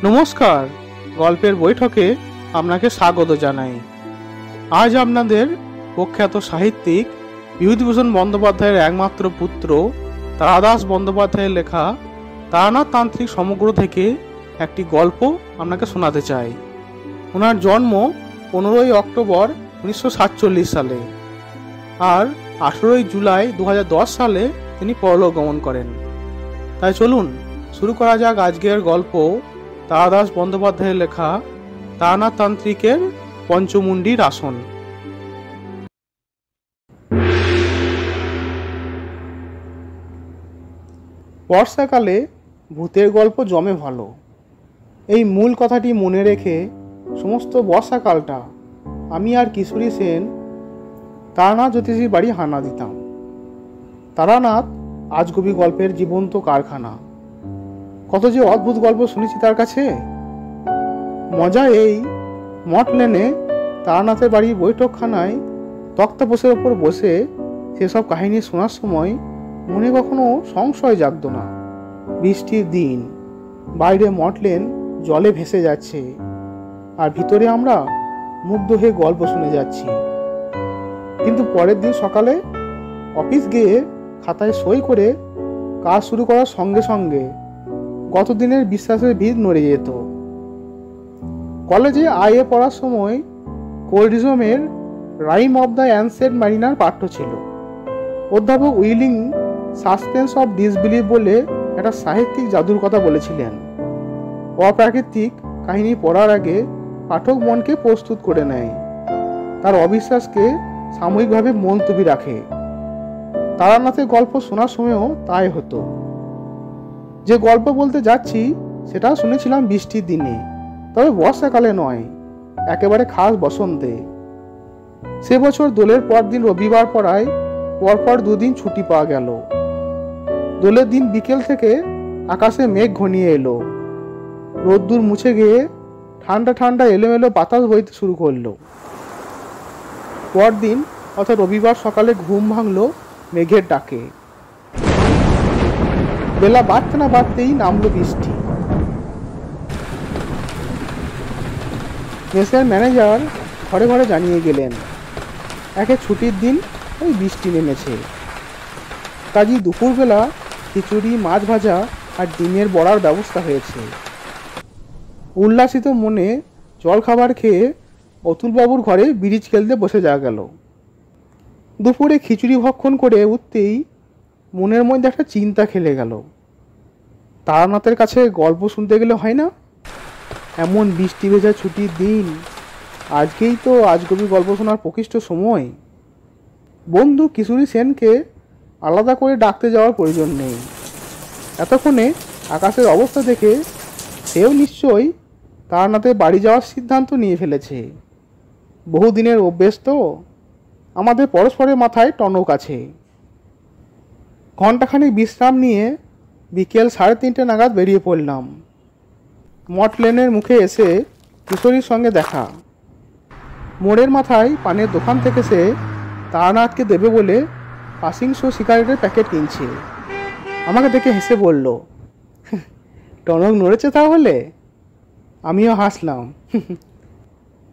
নমস্কার, গল্পের বৈঠকে আপনাকে স্বাগত জানাই। আজ আপনাদের প্রখ্যাত সাহিত্যিক বিভূতিভূষণ বন্দ্যোপাধ্যায়ের একমাত্র পুত্র তারাদাস বন্দ্যোপাধ্যায়ের লেখা তারানাথ তান্ত্রিক সমগ্র থেকে একটি গল্প আপনাকে শোনাতে চাই। ওনার জন্ম 15ই অক্টোবর 1947 সালে আর 18ই জুলাই 2010 সালে তিনি পরলোক গমন করেন। তাই চলুন শুরু করা যাক আজকের গল্প, তারাদাস বন্দ্যোপাধ্যায়ের লেখা তারানাথ তান্ত্রিকের পঞ্চমুণ্ডির আসন। বর্ষাকালে ভূতের গল্প জমে ভালো। এই মূল কথাটি মনে রেখে সমস্ত বর্ষাকালটা আমি আর কিশোরী সেন তারানাথ জ্যোতিষীর বাড়ি হানা দিতাম। তারানাথ আজগুবি গল্পের জীবন্ত কারখানা। কত যে অদ্ভুত গল্প শুনেছি তার কাছে। মজা এই, মঠ লেনে তারানাথের বাড়ির বৈঠকখানায় তক্তাপোষের ওপর বসে সেসব কাহিনী শোনার সময় মনে কখনো সংশয় জাগত না। বৃষ্টির দিন, বাইরে মঠ লেন জলে ভেসে যাচ্ছে আর ভিতরে আমরা মুগ্ধ হয়ে গল্প শুনে যাচ্ছি। কিন্তু পরের দিন সকালে অফিস গিয়ে খাতায় সই করে কাজ শুরু করার সঙ্গে সঙ্গে গতদিনের বিশ্বাসের ভিত নড়ে যেত। কলেজে আইএ পড়ার সময় কোল্ডিজমের rhyme of the ancient mariner পাঠ্য ছিল। অধ্যাপক উইলিং সাসপেন্স অফ ডিসবিলিভ বলে একটা সাহিত্যিক জাদুর কথা বলেছিলেন। অপ্রাকৃতিক কাহিনী পড়ার আগে পাঠক মনকে প্রস্তুত করে নেয়, তার অবিশ্বাসকে সাময়িকভাবে মুলতবি রাখে। তারানাথের গল্প শোনার সময়ও তাই হতো। যে গল্প বলতে যাচ্ছি সেটা শুনেছিলাম বৃষ্টির দিনে, তবে বর্ষাকালে নয়, একেবারে খাস বসন্তে। সে বছর দোলের পরদিন রবিবার পড়ায় পরপর দুদিন ছুটি পাওয়া গেল। দোলের দিন বিকেল থেকে আকাশে মেঘ ঘনিয়ে এলো, রোদ্দুর মুছে গিয়ে ঠান্ডা ঠান্ডা এলোমেলো বাতাস বইতে শুরু করলো। পরদিন অর্থাৎ রবিবার সকালে ঘুম ভাঙলো মেঘের ডাকে। বেলা বাড়তে না বাড়তেই নামলো বৃষ্টি। মেসের ম্যানেজার ঘরে ঘরে জানিয়ে গেলেন, একে ছুটির দিন, ওই বৃষ্টি নেমেছে। কাজী দুপুরবেলা খিচুড়ি, মাছ ভাজা আর ডিমের বড়ার ব্যবস্থা হয়েছে। উল্লাসিত মনে জল খাবার খেয়ে অতুলবাবুর ঘরে ব্রিজ খেলতে বসে যাওয়া গেল। দুপুরে খিচুড়ি ভক্ষণ করে উঠতেই মনের মধ্যে একটা চিন্তা খেলে গেল। তারানাথের কাছে গল্প শুনতে গেলে হয় না? এমন বৃষ্টি ভেজা ছুটির দিন, আজকেই তো আজগুবি গল্প শোনার প্রকৃষ্ট সময়। বন্ধু কিশোরী সেনকে আলাদা করে ডাকতে যাওয়ার প্রয়োজন নেই। এতক্ষণে আকাশের অবস্থা দেখে সেও নিশ্চয়ই তারানাথের বাড়ি যাওয়ার সিদ্ধান্ত নিয়ে ফেলেছে। বহুদিনের অভ্যেস তো, আমাদের পরস্পরের মাথায় টনক আছে। ঘণ্টাখানিক বিশ্রাম নিয়ে বিকেল 3:30 নাগাদ বেরিয়ে পড়লাম। মঠ লেনের মুখে এসে কিশোরীর সঙ্গে দেখা। মোড়ের মাথায় পানের দোকান থেকে সে তারানাথকে দেবে বলে পাসিংশো সিগারেটের প্যাকেট কিনছে। আমাকে দেখে হেসে বলল, টনক নড়েছে তাহলে? আমিও হাসলাম।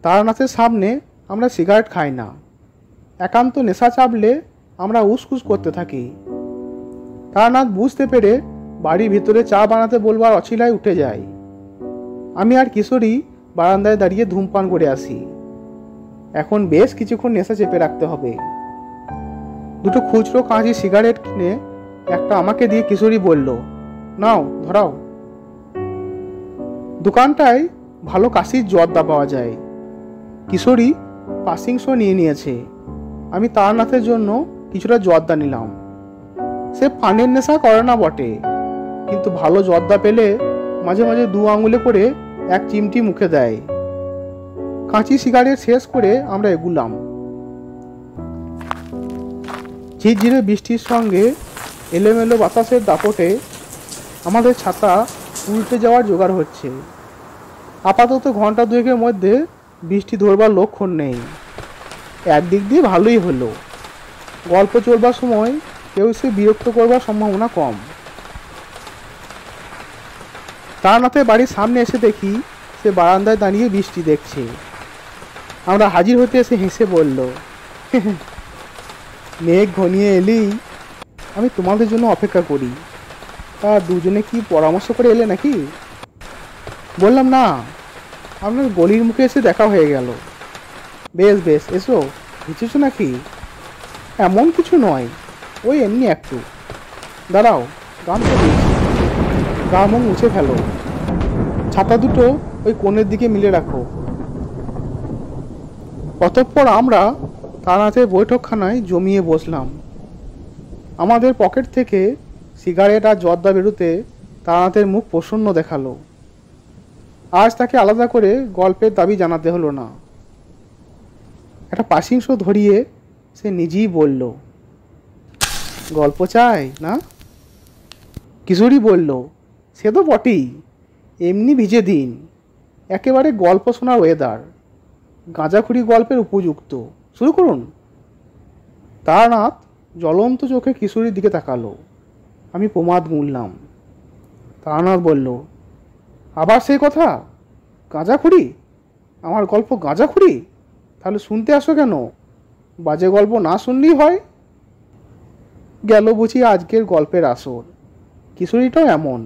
তারানাথের সামনে আমরা সিগারেট খাই না, একান্ত নেশা চাপলে আমরা উসকুস করতে থাকি। তারানাথ বুঝতে পেরে বাড়ির ভিতরে চা বানাতে বলবার অছিলায় উঠে যায়। আমি আর কিশোরী বারান্দায় দাঁড়িয়ে ধূমপান করে আসি। এখন বেশ কিছুক্ষণ নেশা চেপে রাখতে হবে। দুটো খুচরো কাঁচি সিগারেট কিনে একটা আমাকে দিয়ে কিশোরী বলল, নাও ধরাও। দোকানটায় ভালো কাশির জর্দা পাওয়া যায়। কিশোরী পাসিংশো নিয়ে নিয়েছে, আমি তারানাথের জন্য কিছুটা জর্দা নিলাম। সে পানের নেশা করে না বটে, কিন্তু ভালো জর্দা পেলে মাঝে মাঝে 2 আঙুলে করে এক চিমটি মুখে দেয়। কাঁচি সিগারেট শেষ করে আমরা এগুলাম। ঝিরঝিরে বৃষ্টির সঙ্গে এলোমেলো বাতাসের দাপটে আমাদের ছাতা উল্টে যাওয়ার জোগাড় হচ্ছে। আপাতত ঘন্টা 2-এর মধ্যে বৃষ্টি ধরবার লক্ষণ নেই। একদিক দিয়ে ভালোই হলো, গল্প চলবার সময় কেউ সে বিরক্ত করবার সম্ভাবনা কম। তারানাথের বাড়ির সামনে এসে দেখি সে বারান্দায় দাঁড়িয়ে বৃষ্টি দেখছে। আমরা হাজির হতে এসে হেসে বলল, মেঘ ঘনিয়ে এলেই আমি তোমাদের জন্য অপেক্ষা করি। তা দুজনে কি পরামর্শ করে এলে নাকি? বললাম, না, আপনার গলির মুখে এসে দেখা হয়ে গেল। বেশ বেশ, এসো। ভিজেছো নাকি? এমন কিছু নয়, ওই এমনি একটু। দাঁড়াও, গামছা দিয়েছি, গা মুখ মুছে ফেলো। ছাতা দুটো ওই কোণের দিকে মিলে রাখো। অতঃপর আমরা তারানাথের বৈঠকখানায় জমিয়ে বসলাম। আমাদের পকেট থেকে সিগারেট আর জর্দা বেরোতে তারানাথের মুখ প্রসন্ন দেখালো। আজ তাকে আলাদা করে গল্পের দাবি জানাতে হলো না। একটা পাসিং শো ধরিয়ে সে নিজেই বলল, গল্প চাই না? কিশোরী বলল, সে তো বটেই, এমনি ভিজে দিন, একেবারে গল্প শোনার ওয়েদার, গাঁজাখুরি গল্পের উপযুক্ত। শুরু করুন। তারানাথ জ্বলন্ত চোখে কিশোরীর দিকে তাকালো। আমি প্রমাদ গুনলাম। তারানাথ বলল, আবার সেই কথা? গাঁজাখুরি? আমার গল্প গাঁজাখুরি? তাহলে শুনতে আসো কেন? বাজে গল্প না শুনলেই হয়। গেল বুঝি আজকের গল্পের আসর। কিশোরীটাও এমন,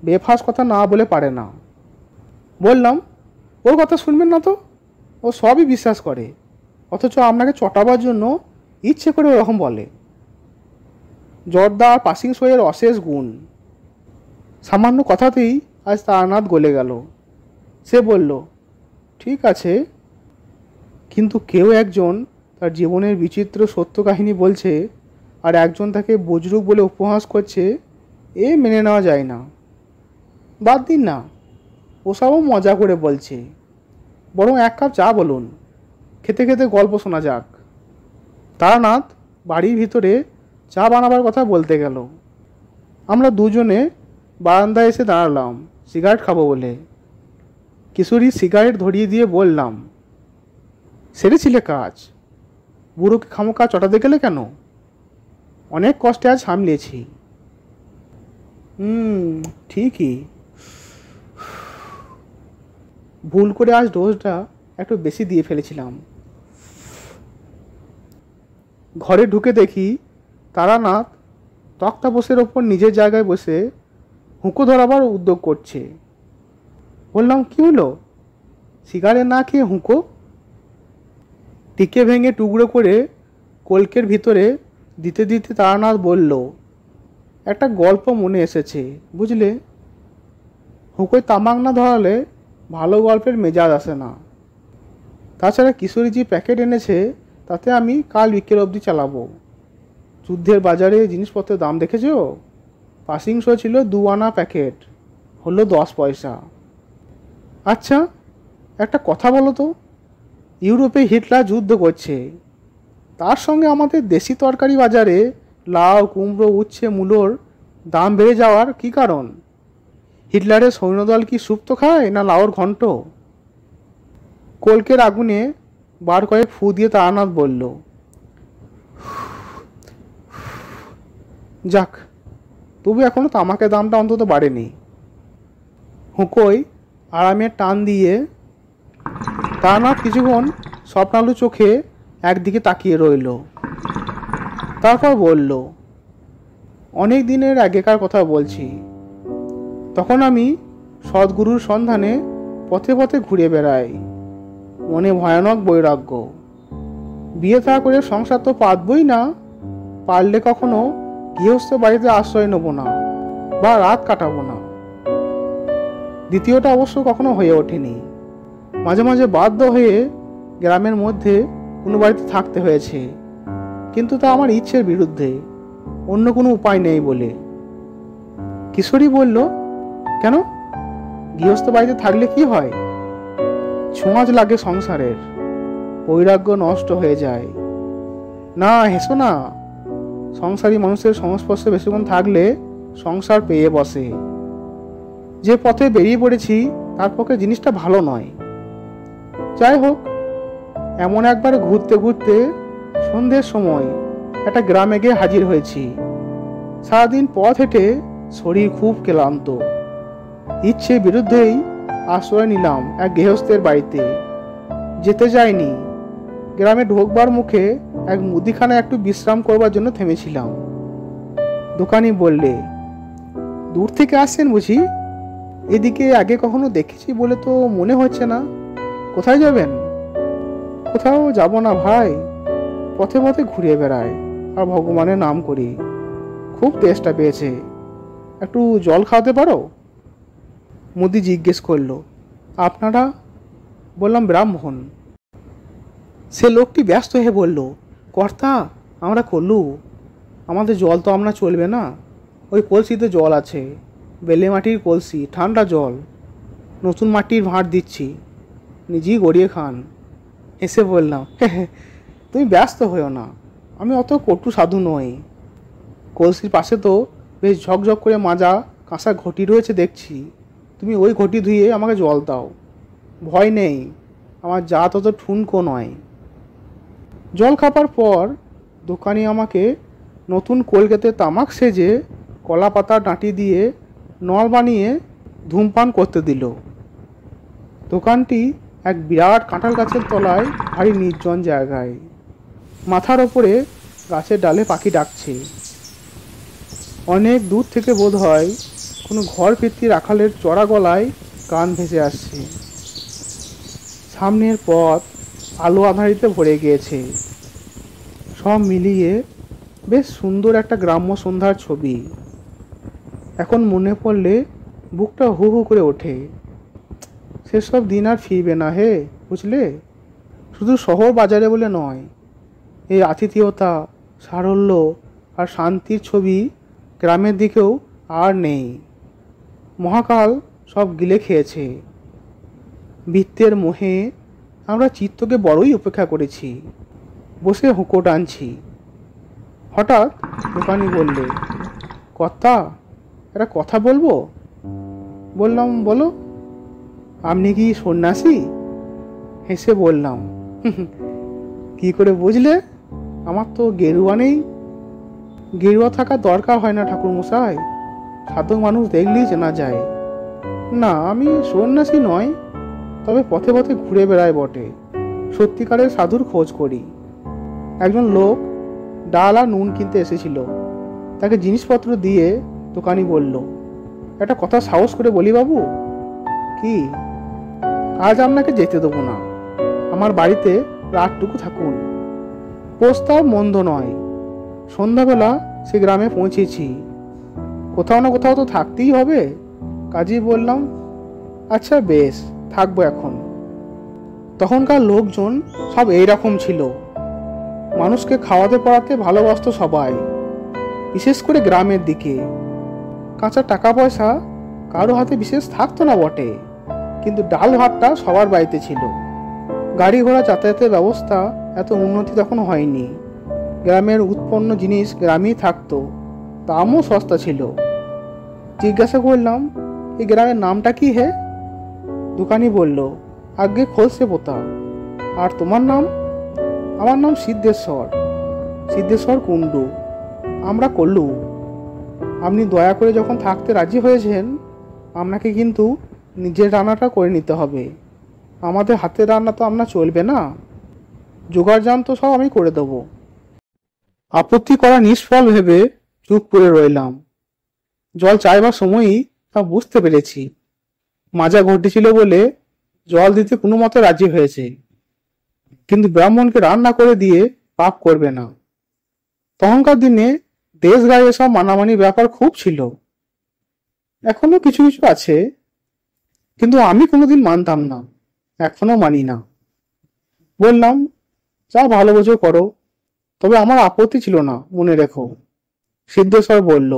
বেফাস কথা না বলে পারে না। বললাম, ওর কথা শুনবেন না তো, ও সবই বিশ্বাস করে, অথচ আপনাকে চটাবার জন্য ইচ্ছে করে ওরকম বলে। জর্দা আর পাসিং শোয়ের অশেষ গুণ। সামান্য কথাতেই আজ তারানাথ গলে গেল। সে বলল, ঠিক আছে, কিন্তু কেউ একজন তার জীবনের বিচিত্র সত্য কাহিনী বলছে আর একজন তাকে বুজরুক বলে উপহাস করছে, এ মেনে নেওয়া যায় না। বাদ দিন না, ওসবও মজা করে বলছে, বরং এক কাপ চা বলুন, খেতে খেতে গল্প শোনা যাক। তারানাথ বাড়ির ভিতরে চা বানাবার কথা বলতে গেল। আমরা দুজনে বারান্দায় এসে দাঁড়ালাম সিগারেট খাবো বলে। কিশোরী সিগারেট ধরিয়ে দিয়ে বললাম, সেরেছিলে কাজ, বুড়োকে খামোকা চটাতে গেলে কেন? অনেক কষ্টে আজ সামলেছি। ঠিকই, ভুল করে আজ ডোজটা একটু বেশি দিয়ে ফেলেছিলাম। ঘরে ঢুকে দেখি তারানাথ তক্তাপোষের ওপর নিজের জায়গায় বসে হুঁকো ধরাবার উদ্যোগ করছে। বললাম, কি হলো? সিগারেট না খেয়ে হুঁকো? টিকে ভেঙে টুকরো করে কলকের ভিতরে দিতে দিতে তারানাথ বলল, একটা গল্প মনে এসেছে, বুঝলে? হুঁকোয় তামাক না ধরালে ভালো গল্পের মেজাজ আসে না। তাছাড়া কিশোরী যে প্যাকেট এনেছে তাতে আমি কাল বিকেল অবধি চালাবো। যুদ্ধের বাজারে জিনিসপত্রের দাম দেখেছো? পাসিং শো ছিল 2 আনা প্যাকেট, হলো 10 পয়সা। আচ্ছা, একটা কথা বলো তো, ইউরোপে হিটলার যুদ্ধ করছে, তার সঙ্গে আমাদের দেশি তরকারি বাজারে লাউ, কুমড়ো, উচ্ছে, মূলোর দাম বেড়ে যাওয়ার কি কারণ? হিটলারের সৈন্যদল কি সুপ্ত খায় না লাউর ঘন্ট? কলকের আগুনে বার কয়েক ফু দিয়ে তারানাথ বলল, যাক, তবু এখনো তামাকের দামটা অন্তত বাড়েনি। হুঁকোয় আরামের টান দিয়ে তারানাথ কিছুক্ষণ স্বপ্নালু চোখে একদিকে তাকিয়ে রইল। তারপর বলল, অনেক দিনের আগেকার কথা বলছি। তখন আমি সদ্গুরুর সন্ধানে পথে পথে ঘুরে বেড়াই, মনে ভয়ানক বৈরাগ্য। বিয়ে থা করে সংসার তো পাতবই না, পারলে কখনো গৃহস্থ বাড়িতে আশ্রয় নেব না বা রাত কাটাবো না। দ্বিতীয়টা অবশ্য কখনো হয়ে ওঠেনি। মাঝে মাঝে বাধ্য হয়ে গ্রামের মধ্যে কোনো বাড়িতে থাকতে হয়েছে, কিন্তু তা আমার ইচ্ছের বিরুদ্ধে, অন্য কোনো উপায় নেই বলে। কিশোরী বলল, কেন? গৃহস্থ বাড়িতে থাকলে কি হয়? ছোঁয়াচ লাগে সংসারের, বৈরাগ্য নষ্ট হয়ে যায়। না, হেসো না, সংসারী মানুষের সংস্পর্শে বেশিক্ষণ থাকলে সংসার পেয়ে বসে। যে পথে বেরিয়ে পড়েছি তার পক্ষে জিনিসটা ভালো নয়। যাই হোক, এমন একবার ঘুরতে ঘুরতে সন্ধ্যের সময় একটা গ্রামে গিয়ে হাজির হয়েছি। সারাদিন পথ হেঁটে শরীর খুব ক্লান্ত। ইচ্ছে বিরুদ্ধেই আশ্রয় নিলাম এক গৃহস্থের বাড়িতে। যেতে যাইনি, গ্রামে ঢোকবার মুখে এক মুদিখানায় একটু বিশ্রাম করবার জন্য থেমেছিলাম। দোকানি বললে, দূর থেকে আসছেন বুঝি? এদিকে আগে কখনো দেখেছি বলে তো মনে হচ্ছে না। কোথায় যাবেন? কোথাও যাব না ভাই, পথে পথে ঘুরে বেড়ায় আর ভগবানের নাম করি। খুব তেষ্টা পেয়েছে, একটু জল খাওয়াতে পারো? মুদি জিজ্ঞেস করলো, আপনারা? বললাম, ব্রাহ্মণ। সে লোকটি ব্যস্ত হয়ে বলল, কর্তা, আমরা কল্লু, আমাদের জল তো আমরা চলবে না। ওই কলসিতে জল আছে, বেলে মাটির কলসি, ঠান্ডা জল, নতুন মাটির ভাঁড় দিচ্ছি, নিজেই গড়িয়ে খান। এসে বললাম, তুমি ব্যস্ত হয়েও না, আমি অত কটু সাধু নই। কলসির পাশে তো বেশ ঝকঝক করে মাজা কাঁসা ঘটি রয়েছে দেখছি, তুমি ওই ঘটি ধুয়ে আমাকে জল দাও। ভয় নেই, আমার জাত অত ঠুনকো নয়। জল খাবার পর দোকানি আমাকে নতুন কলকাতে তামাক সেজে কলা পাতা ডাঁটি দিয়ে নল বানিয়ে ধূমপান করতে দিল। দোকানটি এক বিরাট কাঁঠাল গাছের তলায় ভারী নির্জন জায়গায়। মাথার ওপরে গাছের ডালে পাখি ডাকছে। অনেক দূর থেকে বোধ হয় কোনো ঘর ভিত্তি রাখালের চড়া গলায় গান ভেসে আসছে। সামনের পথ আলো আঁধারিতে ভরে গিয়েছে। সব মিলিয়ে বেশ সুন্দর একটা গ্রাম্য সন্ধ্যার ছবি। এখন মনে পড়লে বুকটা হু হু করে ওঠে। সেসব দিন আর ফিরবে না হে, বুঝলে? শুধু শহর বাজারে বলে নয়, এই আতিথেয়তা, সারল্য আর শান্তির ছবি গ্রামের দিকেও আর নেই। মহাকাল সব গিলে খেয়েছে। বৃত্তের মোহে আমরা চিত্তকে বড়ই উপেক্ষা করেছি, বসে হুঁকো টানছি। হঠাৎ দোকানি বললে, কর্তা, একটা কথা বলবো? বললাম, বলো। আপনি কি সন্ন্যাসী? হেসে বললাম, কি করে বুঝলে? আমার তো গেরুয়া নেই। গেরুয়া থাকার দরকার হয় না ঠাকুরমশাই, সাধক মানুষ দেখলেই চেনা যায়। না, আমি সন্ন্যাসী নয়, তবে পথে পথে ঘুরে বেড়াই বটে, সত্যিকারের সাধুর খোঁজ করি। একজন লোক ডাল আর নুন কিনতে এসেছিল, তাকে জিনিসপত্র দিয়ে দোকানি বলল, একটা কথা সাহস করে বলি বাবু। কি? আজ আপনাকে যেতে দেবো না, আমার বাড়িতে রাতটুকু থাকুন। প্রস্তাব মন্দ নয়। সন্ধ্যাবেলা সে গ্রামে পৌঁছেছি, কোথাও না কোথাও তো থাকতেই হবে। কাজেই বললাম, আচ্ছা বেশ, থাকবো এখন। তখনকার লোকজন সব এইরকম ছিল। মানুষকে খাওয়াতে পড়াতে ভালোবাসত সবাই, বিশেষ করে গ্রামের দিকে। কাঁচা টাকা পয়সা কারো হাতে বিশেষ থাকতো না বটে, কিন্তু ডাল ভাতটা সবার বাড়িতে ছিল। গাড়ি ঘোড়া যাতায়াতের ব্যবস্থা এত উন্নতি তখন হয়নি। গ্রামের উৎপন্ন জিনিস গ্রামেই থাকতো, দামও সস্তা ছিল। জিজ্ঞাসা করলাম, এই গ্রামের নামটা কি হে? দোকানি বলল, আগে খোলসে পোতা। আর তোমার নাম? আমার নাম সিদ্ধেশ্বর, সিদ্ধেশ্বর কুণ্ডু। আমরা কল্লু। আপনি দয়া করে যখন থাকতে রাজি হয়েছেন, আপনাকে কিন্তু নিজের রান্নাটা করে নিতে হবে। আমাদের হাতের রান্না তো আপনার চলবে না। জোগাড় জান তো সব আমি করে দেবো। আপত্তি করা নিষ্ফল ভেবে চুপ করে রইলাম। জল চাইবার সময়ই তা বুঝতে পেরেছি, মাজা ঘটেছিল বলে জল দিতে কোনো মতে রাজি হয়েছে, কিন্তু ব্রাহ্মণকে রান্না করে দিয়ে পাপ করবে না। তখনকার দিনে দেশ গায়ে এসব মানামানি ব্যাপার খুব ছিল, এখনো কিছু কিছু আছে, কিন্তু আমি কোনোদিন মানতাম না, এখনো মানি না। বললাম, যা ভালো বোঝো করো, তবে আমার আপত্তি ছিল না, মনে রেখো। সিদ্ধেশ্বর বলল,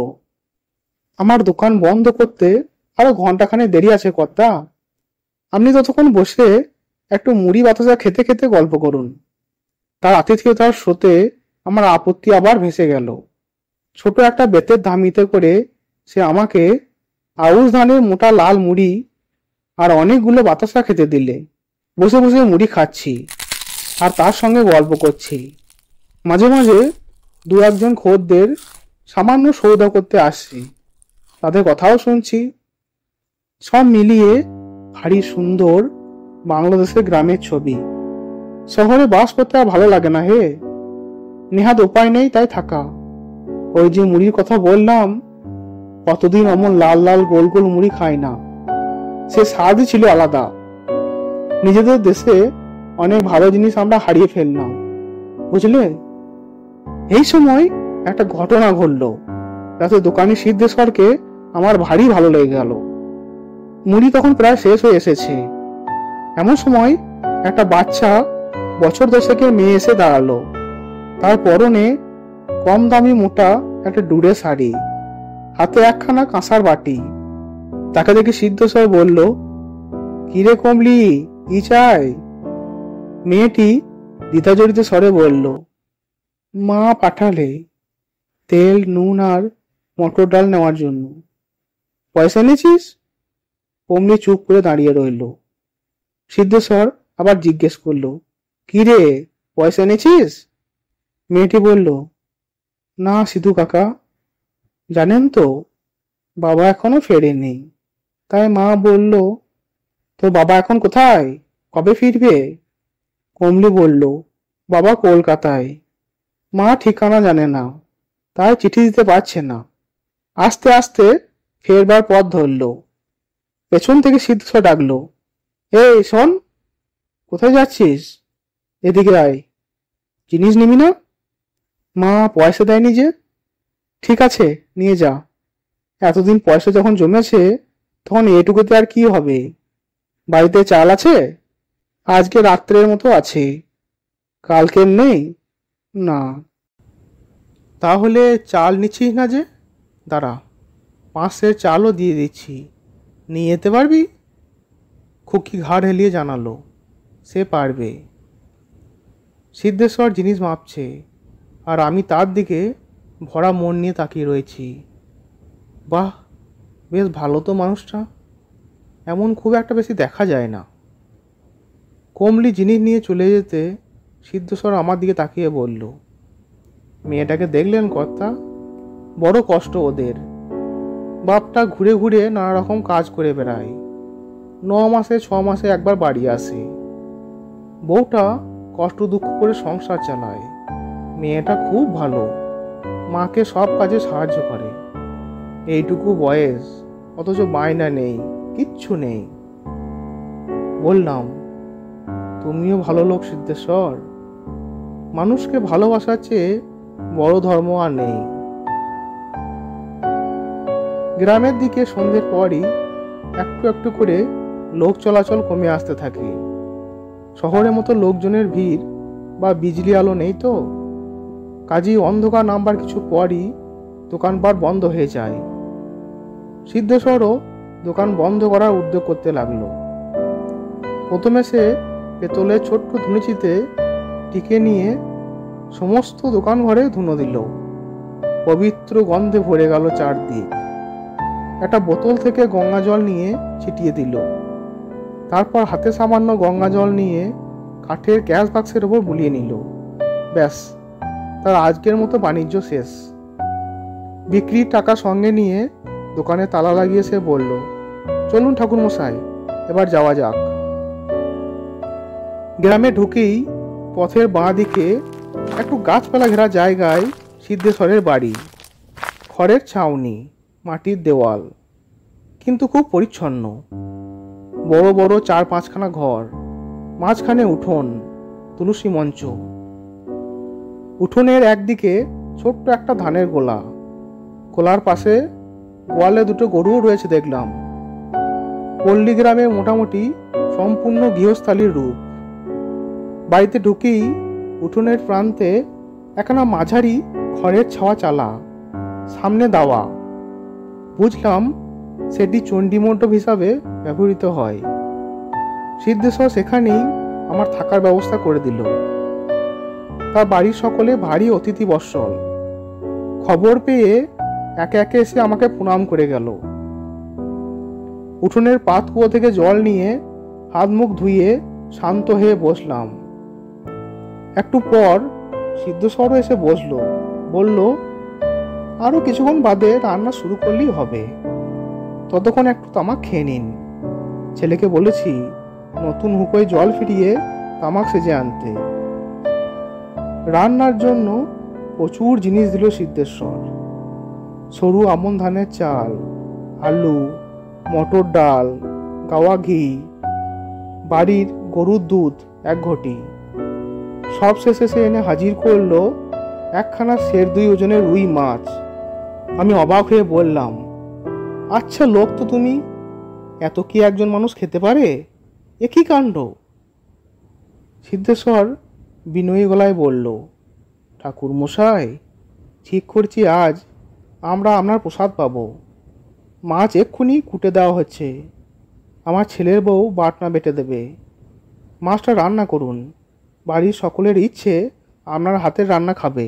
আমার দোকান বন্ধ করতে আরো ঘন্টাখানে দেরি আছে কর্তা। আপনি ততক্ষণ বসে একটু মুড়ি বাতাসা খেতে খেতে গল্প করুন। তার আতিথেয়তার স্রোতে আমার আপত্তি আবার ভেসে গেল। ছোট একটা বেতের ধামিতে করে সে আমাকে আউশ ধানের মোটা লাল মুড়ি আর অনেকগুলো বাতাসা খেতে দিলে। বসে বসে মুড়ি খাচ্ছি আর তার সঙ্গে গল্প করছি। মাঝে মাঝে দু একজন খদ্দের সামান্য সৌদা করতে আসছি, তাদের কথাও শুনছি। সব মিলিয়ে ভারী সুন্দর বাংলাদেশের গ্রামের ছবি। শহরে বাস করতে আর ভালো লাগে না হে, নেহাত উপায় নেই তাই থাকা। ওই যে মুড়ির কথা বললাম, কতদিন অমন লাল লাল গোল গোল মুড়ি খাই না, সে স্বাদই ছিল আলাদা। নিজেদের দেশে অনেক ভালো জিনিস আমরা হারিয়ে ফেললাম, বুঝলে। এই সময় একটা ঘটনা ঘটলো, যাতে দোকানি সিদ্ধেশ্বরকে আমার ভারী ভালো লেগে গেল। মুড়ি তখন প্রায় শেষ হয়ে এসেছে। এমন সময় একটা বাচ্চা বছর 10-এর মেয়ে এসে দাঁড়ালো। তার পরনে কম দামি মোটা একটা ডুরে শাড়ি, হাতে একখানা কাঁসার বাটি। তাকে দেখে সিদ্ধেশ্বর বলল, কিরে কমলি, কি চাই? মেয়েটি দ্বিধাজড়িত স্বরে বলল, মা পাঠালে তেল, নুন আর মটর ডাল নেওয়ার জন্য। পয়সা এনেছিস? কমলি চুপ করে দাঁড়িয়ে রইল। সিদ্ধেশ্বর আবার জিজ্ঞেস করলো, কি রে, পয়সা এনেছিস? মেয়েটি বলল, না সিধু কাকা, জানেন তো বাবা এখনো ফেরেনি। তাই মা বলল, তোর বাবা এখন কোথায়, কবে ফিরবে? কমলি বলল, বাবা কলকাতায়, মা ঠিকানা জানে না, তাই চিঠি দিতে পারছে না। আস্তে আস্তে ফেরবার পথ ধরল। পেছন থেকে সিদ্ধেশ্বর ডাকলো, এই শোন, কোথায় যাচ্ছিস? এদিকে আয়, জিনিস নিবি না? মা পয়সা দেয়নি যে। ঠিক আছে, নিয়ে যা। এতদিন পয়সা যখন জমেছে, তখন এটুকুতে আর কি হবে? বাড়িতে চাল আছে? আজকে রাত্রের মতো আছে, কালকের নেই। না। তাহলে চাল নিচ্ছিস না যে? দাঁড়া, 5 সের চালও দিয়ে দিচ্ছি, নিয়ে যেতে পারবি? খুকি ঘাড় হেলিয়ে জানালো, সে পারবে। সিদ্ধেশ্বর জিনিস মাপছে, আর আমি তার দিকে ভরা মন নিয়ে তাকিয়ে রয়েছি। বাহ, বেশ ভালো তো মানুষটা, এমন খুব একটা বেশি দেখা যায় না। কমলি জিনিস নিয়ে চলে যেতে সিদ্ধেশ্বর আমার দিকে তাকিয়ে বলল, মেয়েটাকে দেখলেন কর্তা? বড় কষ্ট ওদের। বাপটা ঘুরে ঘুরে নানা রকম কাজ করে বেড়ায়, 9 মাসে 6 মাসে একবার বাড়ি আসে। বউটা কষ্ট দুঃখ করে সংসার চালায়। মেয়েটা খুব ভালো, মাকে সব কাজে সাহায্য করে। এইটুকু বয়স, অথচ বায়না নেই, কিচ্ছু নেই। বললাম, তুমিও ভালো লোক সিদ্ধেশ্বর, মানুষকে ভালোবাসার চেয়ে বড় ধর্ম আর নেই। গ্রামের দিকে সন্ধ্যের পরই একটু একটু করে লোক চলাচল কমে আসতে থাকে। শহরের মতো লোকজনের ভিড় বা বিজলি আলো নেই তো, কাজেই অন্ধকার নামবার কিছু পরই দোকানপাট বন্ধ হয়ে যায়। সিদ্ধেশ্বরও দোকান বন্ধ করার উদ্যোগ করতে লাগলো। প্রথমে সে পেতলের ছোট্ট ধুনুচিতে টিকে নিয়ে সমস্ত দোকান ঘরে ধুনো দিল। পবিত্র গন্ধে ভরে গেল চারদিক। একটা বোতল থেকে গঙ্গা জল নিয়ে ছিটিয়ে দিল। তারপর হাতে সামান্য গঙ্গা জল নিয়ে কাঠের গ্যাস বাক্সের ওপর বুলিয়ে নিল। ব্যাস, তার আজকের মতো বাণিজ্য শেষ। বিক্রির টাকা সঙ্গে নিয়ে দোকানে তালা লাগিয়ে সে বলল, চলুন ঠাকুরমশাই, এবার যাওয়া যাক। গ্রামে ঢুকেই পথের বাঁ দিকে একটু গাছপালা ঘেরা জায়গায় সিদ্ধেশ্বরের বাড়ি। খড়ের ছাউনি, মাটির দেওয়াল, কিন্তু খুব পরিচ্ছন্ন। বড় বড় 4-5খানা ঘর, মাঝখানে উঠোন, তুলসী মঞ্চ। উঠোনের একদিকে ছোট্ট একটা ধানের গোলা, গোলার পাশে গোয়ালে 2টো গরুও রয়েছে দেখলাম। পল্লী গ্রামে মোটামুটি সম্পূর্ণ গৃহস্থালির রূপ। বাড়িতে ঢুকেই উঠোনের প্রান্তে একখানা মাঝারি খড়ের ছাওয়া চালা, সামনে দাওয়া। বুঝলাম সেটি চণ্ডী মণ্ডপ হিসাবে ব্যবহৃত হয়। সিদ্ধেশ্বর সেখানেই আমার থাকার ব্যবস্থা করে দিল। তার বাড়ির সকলে ভারী অতিথি বৎসল। খবর পেয়ে একে একে এসে আমাকে প্রণাম করে গেল। উঠোনের পাত কুয়ো থেকে জল নিয়ে হাত মুখ ধুয়ে শান্ত হয়ে বসলাম। একটু পর সিদ্ধেশ্বরও এসে বসলো, বলল, আরো কিছুক্ষণ বাদে রান্না শুরু করলেই হবে। ততক্ষণ একটু তামাক খেয়ে নিন। ছেলেকে বলেছি নতুন হুকোয় জল ফিরিয়ে তামাক সেজে আনতে। রান্নার জন্য প্রচুর জিনিস দিল সিদ্ধেশ্বর। সরু আমন ধানের চাল, আলু, মটর ডাল, গাওয়া ঘি, বাড়ির গরুর দুধ 1 ঘটি। সব শেষে সে এনে হাজির করলো একখানা 1.5 ওজনের রুই মাছ। আমি অবাক হয়ে বললাম, আচ্ছা লোক তো তুমি, এত কি একজন মানুষ খেতে পারে? এ কি কাণ্ড! সিদ্ধেশ্বর বিনয়ী গলায় বলল, ঠাকুর মশাই, ঠিক করছি আজ আমরা আপনার প্রসাদ পাব। মাছ এক্ষুনি কুটে দেওয়া হচ্ছে। আমার ছেলের বউ বাটনা বেটে দেবে। মাছটা রান্না করুন। বাড়ির সকলের ইচ্ছে আপনার হাতের রান্না খাবে।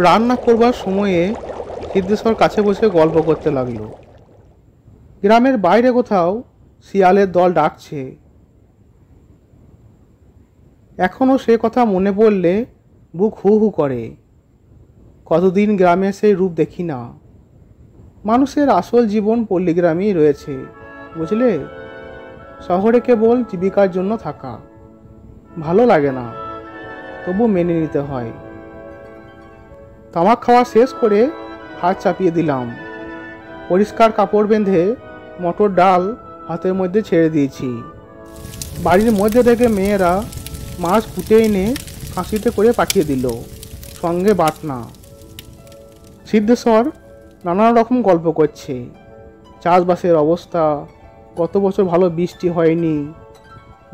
রান্না করবার সময়ে সিদ্ধেশ্বর কাছে বসে গল্প করতে লাগলো। গ্রামের বাইরে কোথাও শিয়ালের দল ডাকছে। এখনও সে কথা মনে পড়লে বুক হু হু করে। কতদিন গ্রামে সেই রূপ দেখি না। মানুষের আসল জীবন পল্লীগ্রামেই রয়েছে, বুঝলে। শহরে কেবল জীবিকার জন্য থাকা ভালো লাগে না, তবু মেনে নিতে হয়। তামাক খাওয়া শেষ করে হাত চাপিয়ে দিলাম। পরিষ্কার কাপড় বেঁধে মটর ডাল হাতের মধ্যে ছেড়ে দিয়েছি। বাড়ির মধ্যে থেকে মেয়েরা মাছ কুটে এনে কাঁচিতে করে পাঠিয়ে দিল, সঙ্গে বাটনা। সিদ্ধেশ্বর নানা রকম গল্প করছে। চাষবাসের অবস্থা, গত বছর ভালো বৃষ্টি হয়নি,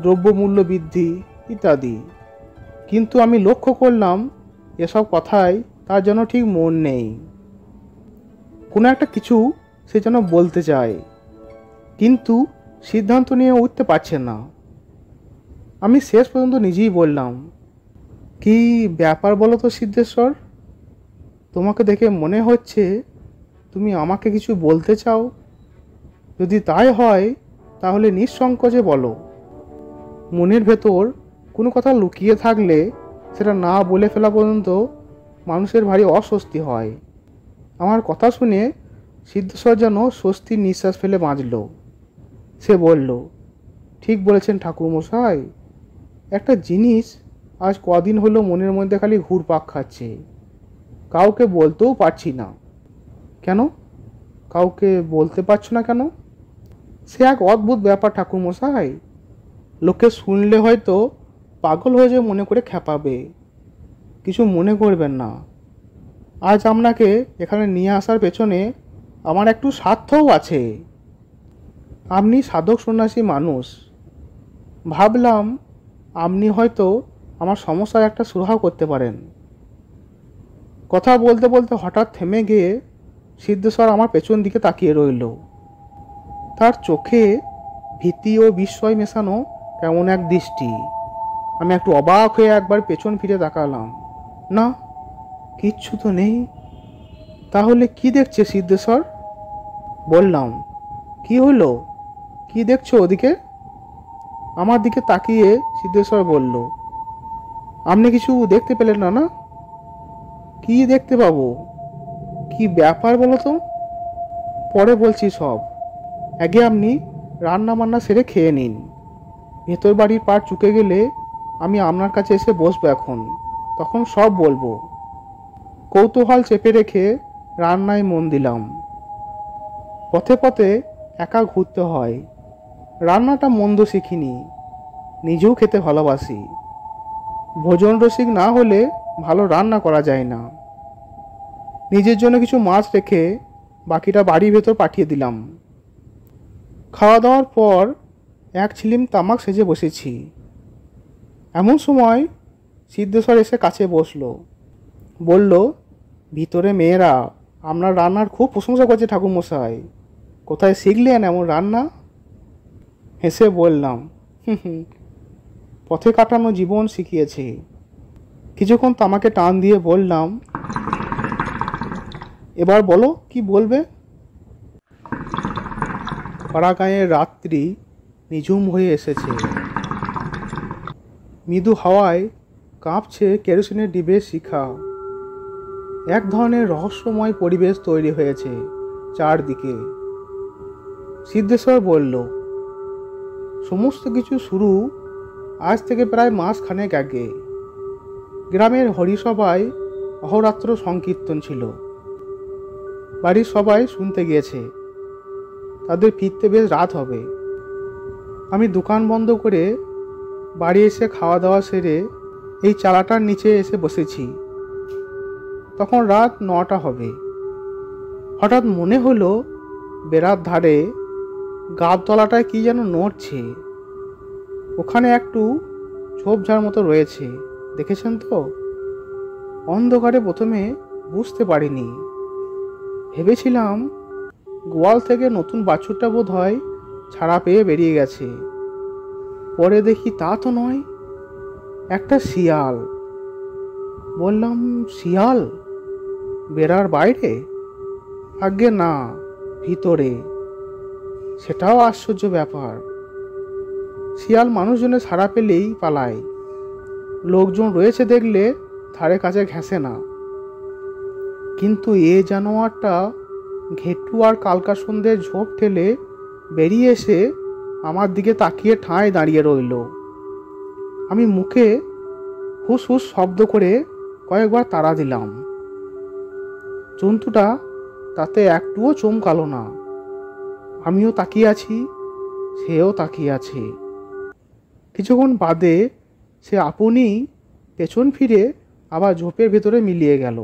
দ্রব্যমূল্য বৃদ্ধি ইত্যাদি। কিন্তু আমি লক্ষ্য করলাম এসব কথায় তার যেন ঠিক মন নেই। কোনো একটা কিছু সে যেন বলতে চায়, কিন্তু সিদ্ধান্ত নিয়ে উঠতে পারছে না। আমি শেষ পর্যন্ত নিজেই বললাম, কি ব্যাপার বলো তো সিদ্ধেশ্বর? তোমাকে দেখে মনে হচ্ছে তুমি আমাকে কিছু বলতে চাও। যদি তাই হয় তাহলে নিঃসংকোচে বলো। মনের ভেতর কোনো কথা লুকিয়ে থাকলে সেটা না বলে ফেলা পর্যন্ত মানুষের ভারী অস্বস্তি হয়। আমার কথা শুনে সিদ্ধেশ্বর যেন স্বস্তির নিঃশ্বাস ফেলে বাঁচল। সে বলল, ঠিক বলেছেন ঠাকুরমশাই। একটা জিনিস আজ কদিন হলো মনের মধ্যে খালি ঘুরপাক খাচ্ছে। কাউকে বলতেও পারছি না। কেন? কাউকে বলতে পারছো না কেন? সে এক অদ্ভুত ব্যাপার ঠাকুরমশাই। লোকে শুনলে হয়তো পাগল হয়ে যে মনে করে খেপাবে। কিছু মনে করবেন না। আজ আপনাকে এখানে নিয়ে আসার পেছনে আমার একটু স্বার্থও আছে। আপনি সাধক সন্ন্যাসী মানুষ। ভাবলাম আপনি হয়তো আমার সমস্যার একটা সুরাহা করতে পারেন। কথা বলতে বলতে হঠাৎ থেমে গিয়ে সিদ্ধেশ্বর আমার পেছন দিকে তাকিয়ে রইল। তার চোখে ভীতি ও বিস্ময় মেশানো কেমন এক দৃষ্টি। আমি একটু অবাক হয়ে একবার পেছন ফিরে তাকালাম। না, কিচ্ছু তো নেই। তাহলে কি দেখছে সিদ্ধেশ্বর? বললাম, কি হলো? কি দেখছো ওদিকে? আমার দিকে তাকিয়ে সিদ্ধেশ্বর বলল, আপনি কিছু দেখতে পেলেন না? না, কি দেখতে পাবো? কি ব্যাপার বলো তো? পরে বলছি সব। আগে আপনি রান্না বান্না সেরে খেয়ে নিন। ভেতর বাড়ির পাট চুকে গেলে আমি আপনার কাছে এসে বসবো এখন, তখন সব বলবো। কৌতূহল চেপে রেখে রান্নায় মন দিলাম। পথে পথে একা ঘুরতে হয়। রান্নাটা মন্দ শিখিনি, নিজেও খেতে ভালোবাসি। ভোজন রসিক না হলে ভালো রান্না করা যায় না। নিজের জন্য কিছু মাছ রেখে বাকিটা বাড়ির ভেতর পাঠিয়ে দিলাম। খাওয়া দাওয়ার পর এক ছিলিম তামাক সেজে বসেছি। এমন সময় সিদ্ধেশ্বর এসে কাছে বসলো। বলল, ভিতরে মেয়েরা আপনার রান্নার খুব প্রশংসা করছে ঠাকুরমশাই। কোথায় শিখলেন এমন রান্না? হেসে বললাম, পথে কাটানো জীবন শিখিয়েছে। কিছুক্ষণ তামাকে টান দিয়ে বললাম, এবার বলো কি বলবে। পাড়াগাঁয়ের রাত্রি নিঝুম হয়ে এসেছে। মৃদু হাওয়ায় কাঁপছে কেরোসিনের ডিবের শিখা। এক ধরনের রহস্যময় পরিবেশ তৈরি হয়েছে চারদিকে। সিদ্ধেশ্বর বলল, সমস্ত কিছু শুরু আজ থেকে প্রায় মাসখানেক আগে। গ্রামের হরিসভায় অহরাত্র সংকীর্তন ছিল। বাড়ির সবাই শুনতে গিয়েছে। তাদের ফিরতে বেশ রাত হবে। আমি দোকান বন্ধ করে বাড়ি এসে খাওয়া দাওয়া সেরে এই চালাটার নিচে এসে বসেছি। তখন রাত 9টা হবে। হঠাৎ মনে হলো বেড়ার ধারে গাবতলাটায় কি যেন নড়ছে। ওখানে একটু ঝোপঝাড় মতো রয়েছে, দেখেছেন তো? অন্ধকারে প্রথমে বুঝতে পারিনি। ভেবেছিলাম গোয়াল থেকে নতুন বাছুরটা বোধ হয় ছাড়া পেয়ে বেরিয়ে গেছে। পরে দেখি তা তো নয়, একটা শিয়াল। বললাম, শিয়াল বেড়ার বাইরে? আজ্ঞে না, ভিতরে। সেটাও আশ্চর্য ব্যাপার। শিয়াল মানুষজনে ছাড়া পেলেই পালায়। লোকজন রয়েছে দেখলে ধারে কাছে ঘেঁষে না। কিন্তু এ জানোয়ারটা ঘেটু আর কালকা সন্ধ্যের ঝোপ ঠেলে বেরিয়ে এসে আমার দিকে তাকিয়ে ঠাঁই দাঁড়িয়ে রইল। আমি মুখে হুস হুস শব্দ করে কয়েকবার তাড়া দিলাম। জন্তুটা তাতে একটুও চমকালো না। আমিও তাকিয়ে আছি, সেও তাকিয়ে আছে। কিছুক্ষণ বাদে সে আপনি পেছন ফিরে আবার ঝোপের ভেতরে মিলিয়ে গেল।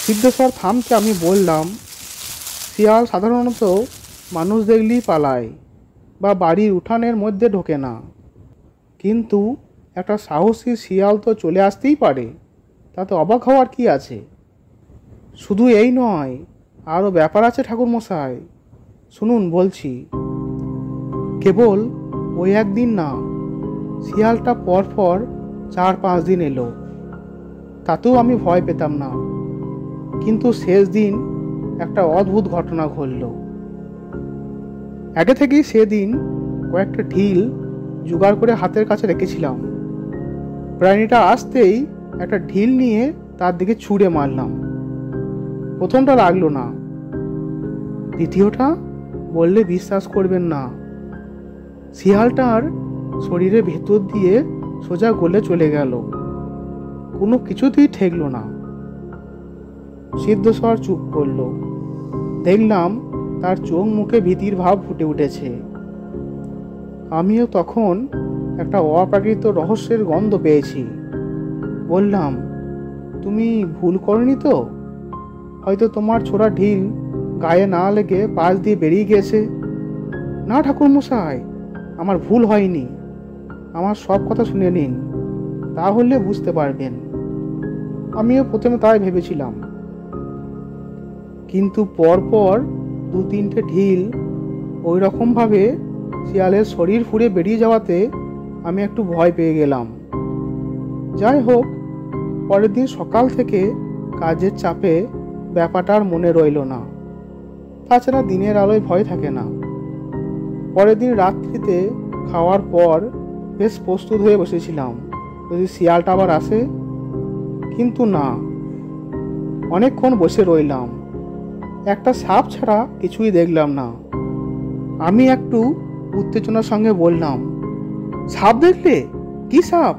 সিদ্ধেশ্বর থামকে আমি বললাম, শিয়াল সাধারণত মানুষ দেখলেই পালায় বা বাড়ির উঠানের মধ্যে ঢোকে না, কিন্তু একটা সাহসী শিয়াল তো চলে আসতেই পারে। তাতে অবাক হওয়ার কি আছে? শুধু এই নয়, আরও ব্যাপার আছে ঠাকুরমশাই। শুনুন বলছি। কেবল ওই একদিন না, শিয়ালটা পরপর 4-5 দিন এলো। তাতেও আমি ভয় পেতাম না। কিন্তু শেষ দিন একটা অদ্ভুত ঘটনা ঘটল। আগে থেকেই সেদিন কয়েকটা ঢিল জোগাড় করে হাতের কাছে রেখেছিলাম। প্রাণীটা আসতেই একটা ঢিল নিয়ে তার দিকে ছুঁড়ে মারলাম। প্রথমটা লাগলো না। দ্বিতীয়টা বললে বিশ্বাস করবেন না, শিয়ালটার শরীরের ভেতর দিয়ে সোজা গলে চলে গেল। কোনো কিছুতেই ঠেকল না। সিদ্ধেশ্বর চুপ করল। দেখলাম তার চোখ মুখে ভীতির ভাব ফুটে উঠেছে। আমিও তখন একটা অপ্রাকৃত রহস্যের গন্ধ পেয়েছি। বললাম, তুমি ভুল করনি তো? হয়তো তোমার ছোড়া ঢিল গায়ে না লেগে পাশ দিয়ে বেরিয়ে গেছে। না ঠাকুরমশাই, আমার ভুল হয়নি। আমার সব কথা শুনে নিন, তাহলে বুঝতে পারবেন। আমিও প্রথমে তাই ভেবেছিলাম, কিন্তু পরপর 2-3টে ঢিল ওই রকমভাবে শিয়ালের শরীর ফুঁড়ে বেরিয়ে যাওয়াতে আমি একটু ভয় পেয়ে গেলাম। যাই হোক, পরের দিন সকাল থেকে কাজের চাপে ব্যাপারটা আর মনে রইল না। তাছাড়া দিনের আলোয় ভয় থাকে না। পরের দিন রাত্রিতে খাওয়ার পর বেশ প্রস্তুত হয়ে বসেছিলাম যদি শিয়ালটা আবার আসে। কিন্তু না, অনেকক্ষণ বসে রইলাম। একটা সাপ ছাড়া কিছুই দেখলাম না। আমি একটু উত্তেজনার সঙ্গে বললাম, সাপ দেখলে? কি সাপ?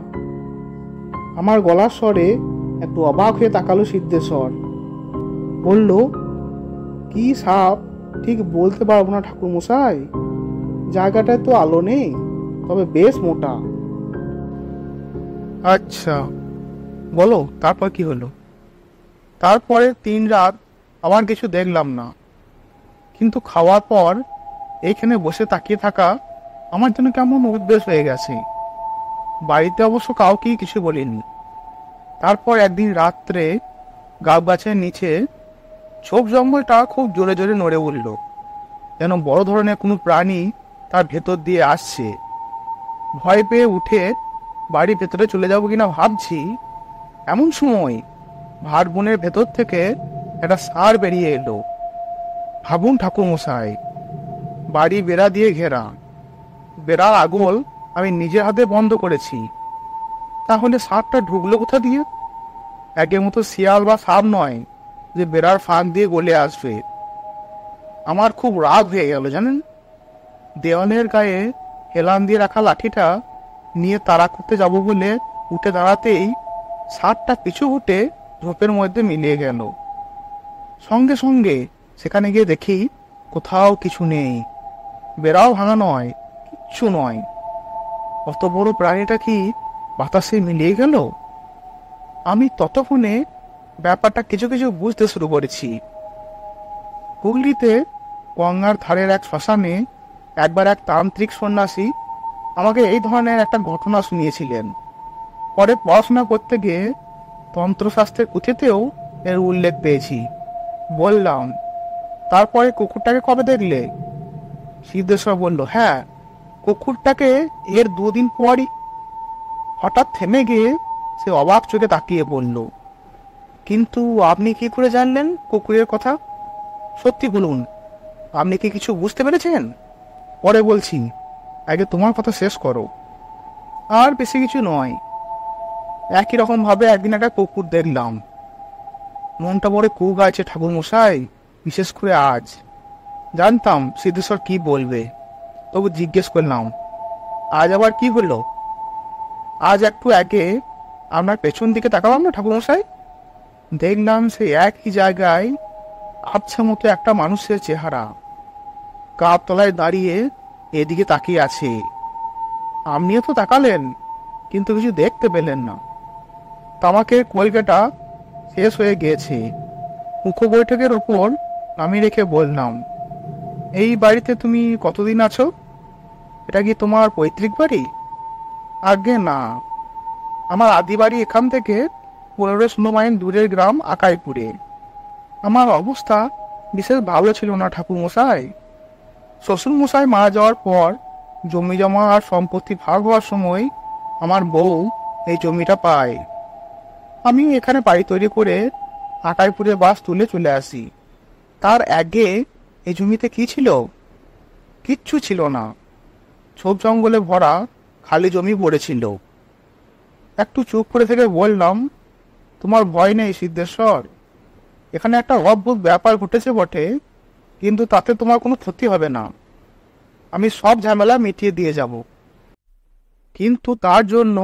আমার গলার স্বরে একটু অবাক হয়ে তাকালো সিদ্ধেশ্বর। বলল, কি সাপ ঠিক বলতে পারবো না ঠাকুরমশাই। জায়গাটায় তো আলো নেই, তবে বেশ মোটা। আচ্ছা, বলো তারপর কি হলো? তারপরে 3 রাত আমার কিছু দেখলাম না, কিন্তু খাওয়ার পর এইখানে বসে তাকিয়ে থাকা আমার জন্য কেমন উদ্বেগ হয়ে গেছে। বাড়িতে অবশ্য কাউকেই কিছু বলিনি। তারপর একদিন রাত্রে গাব গাছের নিচে ঝোপ জঙ্গলটা খুব জোরে জোরে নড়ে উঠল, যেন বড় ধরনের কোনো প্রাণী তার ভেতর দিয়ে আসছে। ভয় পেয়ে উঠে বাড়ির ভেতরে চলে যাবো কিনা ভাবছি, এমন সময় ভাট বনের ভেতর থেকে একটা ষাঁড় বেরিয়ে এলো। ভাবুন ঠাকুরমশাই, বাড়ি বেড়া দিয়ে ঘেরা। বেড়ার আগল আমি নিজের হাতে বন্ধ করেছি। তাহলে ষাঁড়টা ঢুকলো কোথা দিয়ে? একের মতো শিয়াল বা সাপ নয়, যে বেড়ার ফাঁক দিয়ে গলে আসবে। আমার খুব রাগ হয়ে গেল জানেন। দেওয়ালের গায়ে হেলান দিয়ে রাখা লাঠিটা নিয়ে তাড়া করতে যাব বলে উঠে দাঁড়াতেই ষাটটা পিছু উঠে ঝোপের মধ্যে মিলিয়ে গেল। সঙ্গে সঙ্গে সেখানে গিয়ে দেখি কোথাও কিছু নেই, বেড়াও ভাঙা নয়, কিচ্ছু নয়। অত বড় প্রাণীটা কি বাতাসে মিলিয়ে গেল? আমি ততক্ষণে ব্যাপারটা কিছু কিছু বুঝতে শুরু করেছি। হুগলিতে গঙ্গার ধারের এক শ্মশানে একবার এক তান্ত্রিক সন্ন্যাসী আমাকে এই ধরনের একটা ঘটনা শুনিয়েছিলেন। পরে পড়াশোনা করতে গিয়ে তন্ত্রশাস্ত্রের পুঁথিতেও এর উল্লেখ পেয়েছি। বললাম, তারপরে কুকুরটাকে কবে দেখলে? সিদ্ধেশ্বর বলল, হ্যাঁ, কুকুরটাকে এর 2 দিন পরই। হঠাৎ থেমে গিয়ে সে অবাক চোখে তাকিয়ে বলল, কিন্তু আপনি কি করে জানলেন কুকুরের কথা? সত্যি বলুন, আপনি কি কিছু বুঝতে পেরেছেন? পরে বলছি, আগে তোমার কথা শেষ করো। আর বেশি কিছু নয়, একই রকম ভাবে একদিন একটা কুকুর দেখলাম। মনটা বড় কুক আছে ঠাকুর মশাই, বিশেষ করে আজ। জানতাম সিদ্ধেশ্বর কি বলবে, তবু জিজ্ঞেস করলাম, আজ আবার কি হলো? আজ একটু আগে আপনার পেছন দিকে তাকালাম না ঠাকুর মশাই, দেখলাম সেই একই জায়গায় আবছা মতো একটা মানুষের চেহারা গাব তলায় দাঁড়িয়ে এদিকে তাকিয়ে আছে। আপনিও তো তাকালেন, কিন্তু কিছু দেখতে পেলেন না। তামাকের কলকাটা শেষ হয়ে গিয়েছে। মুখ্য বৈঠকের ওপর নামিয়ে রেখে বললাম, এই বাড়িতে তুমি কতদিন আছো? এটা কি তোমার পৈতৃক বাড়ি? আগে না, আমার আদি বাড়ি এখান থেকে 15-16 মাইল দূরের গ্রাম আকাইপুরে। আমার অবস্থা বিশেষ ভালো ছিল না ঠাকুর মশাই। শ্বশুর মশাই মারা যাওয়ার পর জমি জমা আর সম্পত্তি ভাগ হওয়ার সময় আমার বউ এই জমিটা পায়। আমি এখানে বাড়ি তৈরি করে আকাইপুরে বাস তুলে চলে আসি। তার আগে এই জমিতে কি ছিল? কিচ্ছু ছিল না, ঝোপ জঙ্গলে ভরা খালি জমি পড়েছিল। একটু চুপ করে থেকে বললাম, তোমার ভয় নেই সিদ্ধেশ্বর? এখানে একটা অদ্ভুত ব্যাপার ঘটেছে বটে, কিন্তু তাতে তোমার কোনো ক্ষতি হবে না। আমি সব ঝামেলা মিটিয়ে দিয়ে যাব, কিন্তু তার জন্য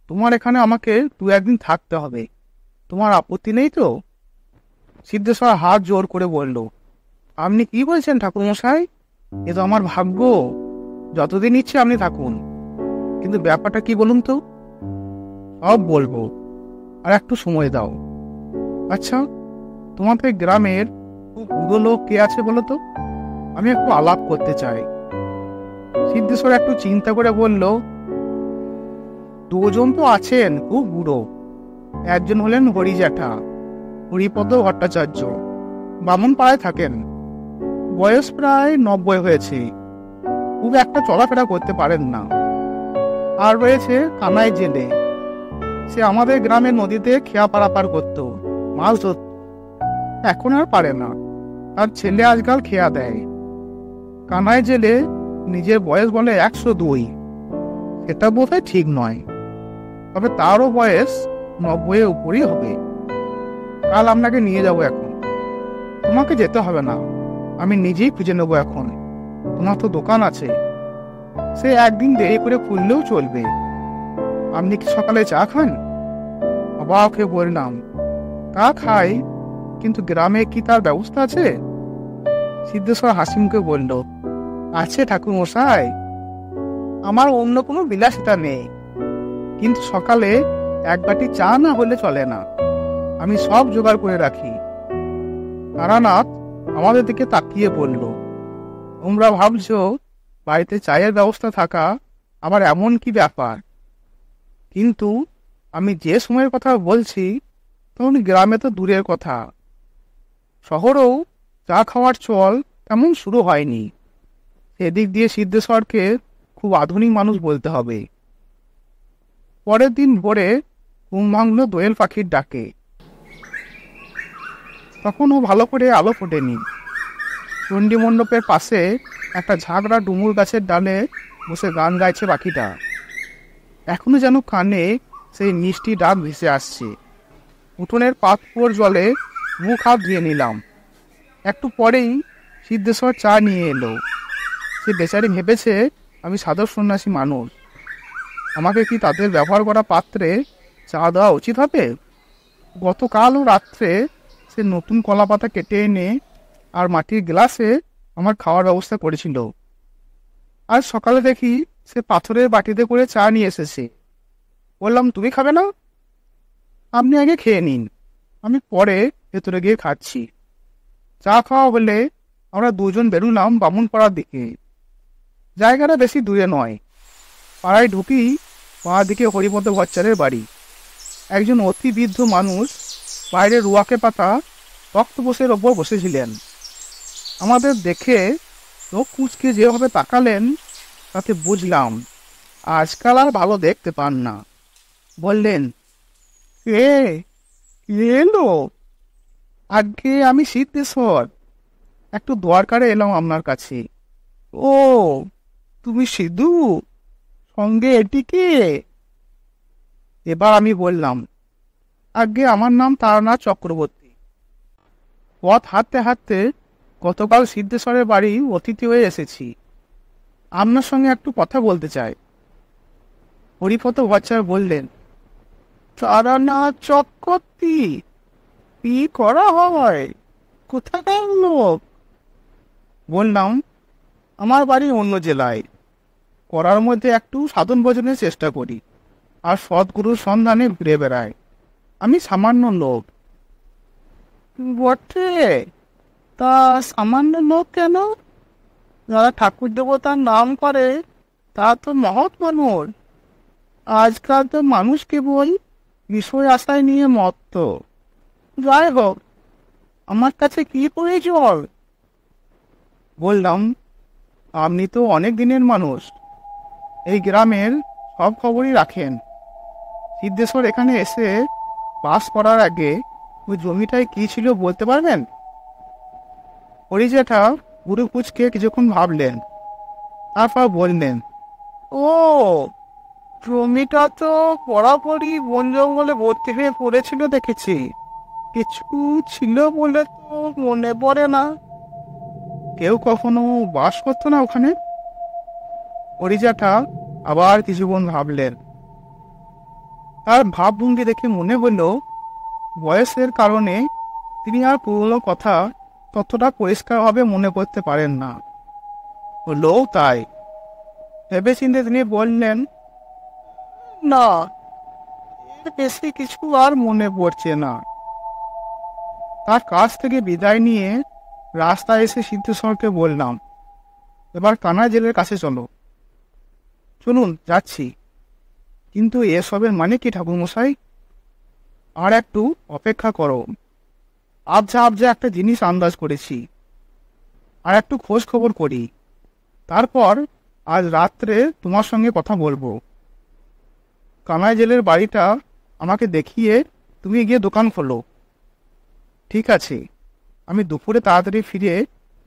তোমার এখানে আমাকে 2-1 দিন থাকতে হবে। তোমার আপত্তি নেই তো? সিদ্ধেশ্বর হাত জোর করে বলল, আপনি কি বলছেন ঠাকুর মশাই? এ তো আমার ভাগ্য, যতদিন ইচ্ছে আপনি থাকুন। কিন্তু ব্যাপারটা কি বলুন তো? সব বলবো, আর একটু সময় দাও। আচ্ছা, তোমাদের গ্রামের খুব বুড়ো লোক কে আছে বলো তো? আমি একটু আলাপ করতে চাই। সিদ্ধেশ্বর একটু চিন্তা করে বলল, 2 জন তো আছেন খুব বুড়ো। একজন হলেন হরি জ্যাঠা, হরিপদ ভট্টাচার্য, বামন পাড়ায় থাকেন। বয়স প্রায় 90 হয়েছে, খুব একটা চলাফেরা করতে পারেন না। আর রয়েছে কানাই জেলে, সে আমাদের গ্রামের নদীতে খেয়া পারাপার করত, মাছ ধরত। এখন আর পারে না, আর ছেলে আজকাল খেয়া দেয়। কানাই জেলে নিজের বয়স বলে 102। সেটা বোধহয় ঠিক নয়, তবে তারও বয়স 90-এর উপরই হবে। কাল আপনাকে নিয়ে যাব। এখন তোমাকে যেতে হবে না, আমি নিজেই খুঁজে নেবো। এখন তোমার তো দোকান আছে, সে একদিন দেরি করে খুললেও চলবে। আপনি কি সকালে চা খান? অবাক হয়ে বললাম, তা খাই, কিন্তু গ্রামে কি তার ব্যবস্থা আছে? সিদ্ধেশ্বর হাসি মুখে বলল, আছে ঠাকুর মশাই, আমার অন্য কোনো বিলাসিতা নেই, কিন্তু সকালে 1 বাটি চা না হলে চলে না। আমি সব জোগাড় করে রাখি। তারানাথ আমাদের দিকে তাকিয়ে বলল, তোমরা ভাবছো বাড়িতে চায়ের ব্যবস্থা থাকা আবার এমন কি ব্যাপার? কিন্তু আমি যে সময়ের কথা বলছি তখন গ্রামে তো দূরের কথা, শহরেও চা খাওয়ার চল তেমন শুরু হয়নি। সেদিক দিয়ে সিদ্ধেশ্বরকে খুব আধুনিক মানুষ বলতে হবে। পরের দিন ভোরে ঘুম ভাঙল দোয়েল পাখির ডাকে। তখনও ভালো করে আলো ফোটেনি। চণ্ডী মণ্ডপের পাশে একটা ঝাগড়া ডুমুর গাছের ডালে বসে গান গাইছে পাখিটা। এখনো যেন কানে সেই মিষ্টি ডাক ভেসে আসছে। উঠোনের পাতকুয়োর জলে মুখ হাত ধুয়ে নিলাম। একটু পরেই সিদ্ধেশ্বর চা নিয়ে এলো। সে বেচারি ভেবেছে আমি সাধক সন্ন্যাসী মানুষ। আমাকে কি তাদের ব্যবহার করা পাত্রে চা দেওয়া উচিত হবে? গতকালও রাত্রে সে নতুন কলা পাতা কেটে এনে আর মাটির গ্লাসে আমার খাওয়ার ব্যবস্থা করেছিল। আজ সকালে দেখি সে পাথরের বাটিতে করে চা নিয়ে এসেছে। বললাম, তুমি খাবে না? আপনি আগে খেয়ে নিন, আমি পরে ভেতরে গিয়ে খাচ্ছি। চা খাওয়া হলে আমরা দুজন বেরুলাম বামুনপাড়ার দিকে। জায়গাটা বেশি দূরে নয়। পাড়ায় ঢুকি বাঁ দিকে হরিপদ ভট্টাচার্যের বাড়ি। একজন অতি বৃদ্ধ মানুষ বাইরে রুয়াকে পাতা তক্তপোষের ওপর বসেছিলেন। আমাদের দেখে চোখ কুঁচকে যেভাবে তাকালেন তাতে বুঝলাম আজকাল আর ভালো দেখতে পান না। বললেন, কে এলো? আগে আমি সিদ্ধেশ্বর, একটু দরকারে এলাম আপনার কাছে। ও, তুমি সিধু, সঙ্গে এটি কে? এবার আমি বললাম, আগে আমার নাম তারানাথ চক্রবর্তী। পথ হাঁটতে হাঁটতে গতকাল সিদ্ধেশ্বরের বাড়ি অতিথি হয়ে এসেছি। আপনার সঙ্গে একটু কথা বলতে চাই। হরিপদ ভট্টাচার্য বললেন, তারানাথ চক্রবর্তী, কি করা হয়? কোথাকার লোক? বললাম, আমার বাড়ি অন্য জেলায়। করার মধ্যে একটু সাধন ভোজনের চেষ্টা করি আর সদ্গুরুর সন্ধানে ঘুরে বেড়াই। আমি সামান্য লোক। বটে, তা সামান্য লোক কেন? যারা ঠাকুর দেবতার নাম করে তা তো মহৎ মানুষ। আজকাল তো মানুষ কেবল বিষয় আশায় নিয়ে মত্ত। যাই হোক, আমার কাছে কি প্রয়োজন? বললাম, আপনি তো অনেক দিনের মানুষ, এই গ্রামের সব খবরই রাখেন। সিদ্ধেশ্বর এখানে এসে বাস করার আগে ওই জমিটায় কি ছিল বলতে পারবেন? হরিজেঠা গুরু কুচকে কিছুক্ষণ ভাবলেন, তারপর বললেন, ও, জমিটা তো পড়াপড়ি বন জঙ্গলে ভর্তি হয়ে পড়েছিল দেখেছি। কিছু ছিল বলে তো মনে পড়ে না। কেউ কখনো বাস করতো না ওখানে? হরিজাঠা আবার কিছুক্ষণ ভাবলেন। তার ভাবভঙ্গি দেখে মনে হলো বয়সের কারণে তিনি আর পুরনো কথা ততটা পরিষ্কারভাবে মনে করতে পারেন না। হলোও তাই। ভেবেচিন্তে তিনি বললেন, না, বেশি কিছু আর মনে পড়ছে না। তার কাছ থেকে বিদায় নিয়ে রাস্তায় এসে সিদ্ধেশ্বরকে বললাম, এবার কানা জেলের কাছে চলো। চলুন, যাচ্ছি। কিন্তু এসবের মানে কি ঠাকুরমশাই? আর একটু অপেক্ষা করো। আবজা আবজা একটা জিনিস আন্দাজ করেছি, আর একটু খোঁজ খবর করি। তারপর আজ রাত্রে তোমার সঙ্গে কথা বলবো। কানাই জেলের বাড়িটা আমাকে দেখিয়ে তুমি গিয়ে দোকান খোলো। ঠিক আছে, আমি দুপুরে তাড়াতাড়ি ফিরে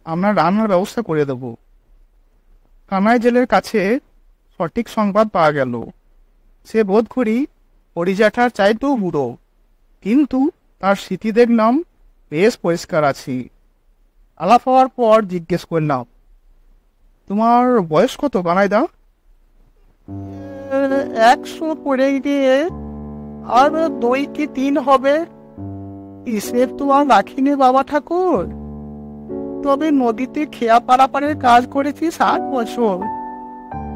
আপনার রান্নার ব্যবস্থা করে দেব। কানাই জেলের কাছে সঠিক সংবাদ পাওয়া গেল। সে বোধ করি হরিজাঠার চাইতেও বুড়ো, কিন্তু তার স্মৃতি দেখলাম বেশ পরিষ্কার আছে। আলাপ হওয়ার পর জিজ্ঞেস করলাম, তোমার বয়স কত কানাইদা? 100 পড়ে গিয়ে আর 2 কি 3 হবে। হিসেব তো আর রাখিনি বাবা ঠাকুর। তবে নদীতে খেয়া পারাপারের কাজ করেছি 7 বছর।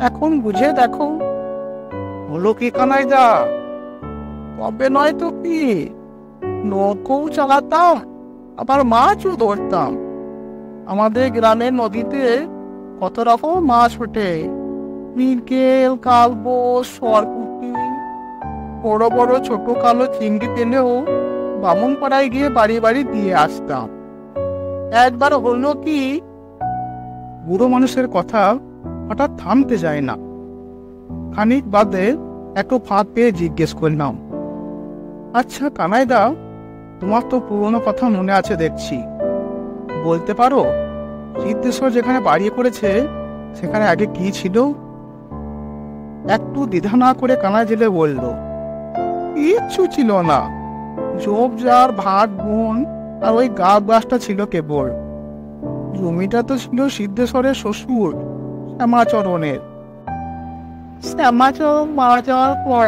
এখন বুঝে দেখো। হলো কি কানাইদা? কবে নয় তো কি, নৌকোও চালাতাম, আবার মাছও ধরতাম। আমাদের গ্রামের নদীতে কত রকম মাছ ওঠে। মৃগেল, কালবো, সরপুঁটি, বড় বড় ছোট কালো চিংড়ি পেলেও বামুনপাড়ায় গিয়ে বাড়ি বাড়ি দিয়ে আসতাম। একবার হলো কি, বুড়ো মানুষের কথা হঠাৎ থামতে যায় না। খানিক বাদে একটু ফাঁক পেয়ে জিজ্ঞেস করলাম, আচ্ছা কানাইদা, তোমার তো পুরনো কথা মনে আছে দেখছি। বলতে পারো সিদ্ধেশ্বর যেখানে বাড়ি করেছে সেখানে আগে কি ছিল? একটু দ্বিধা না করে কানাই জেলে বলল, কিচ্ছু ছিল না। ঝোপঝাড়, ভাট বোন, আর ওই গাছটা ছিল কেবল। জমিটা তো ছিল সিদ্ধেশ্বরের শ্বশুর শ্যামাচরণের। শ্যামাচরণ মারা যাওয়ার পর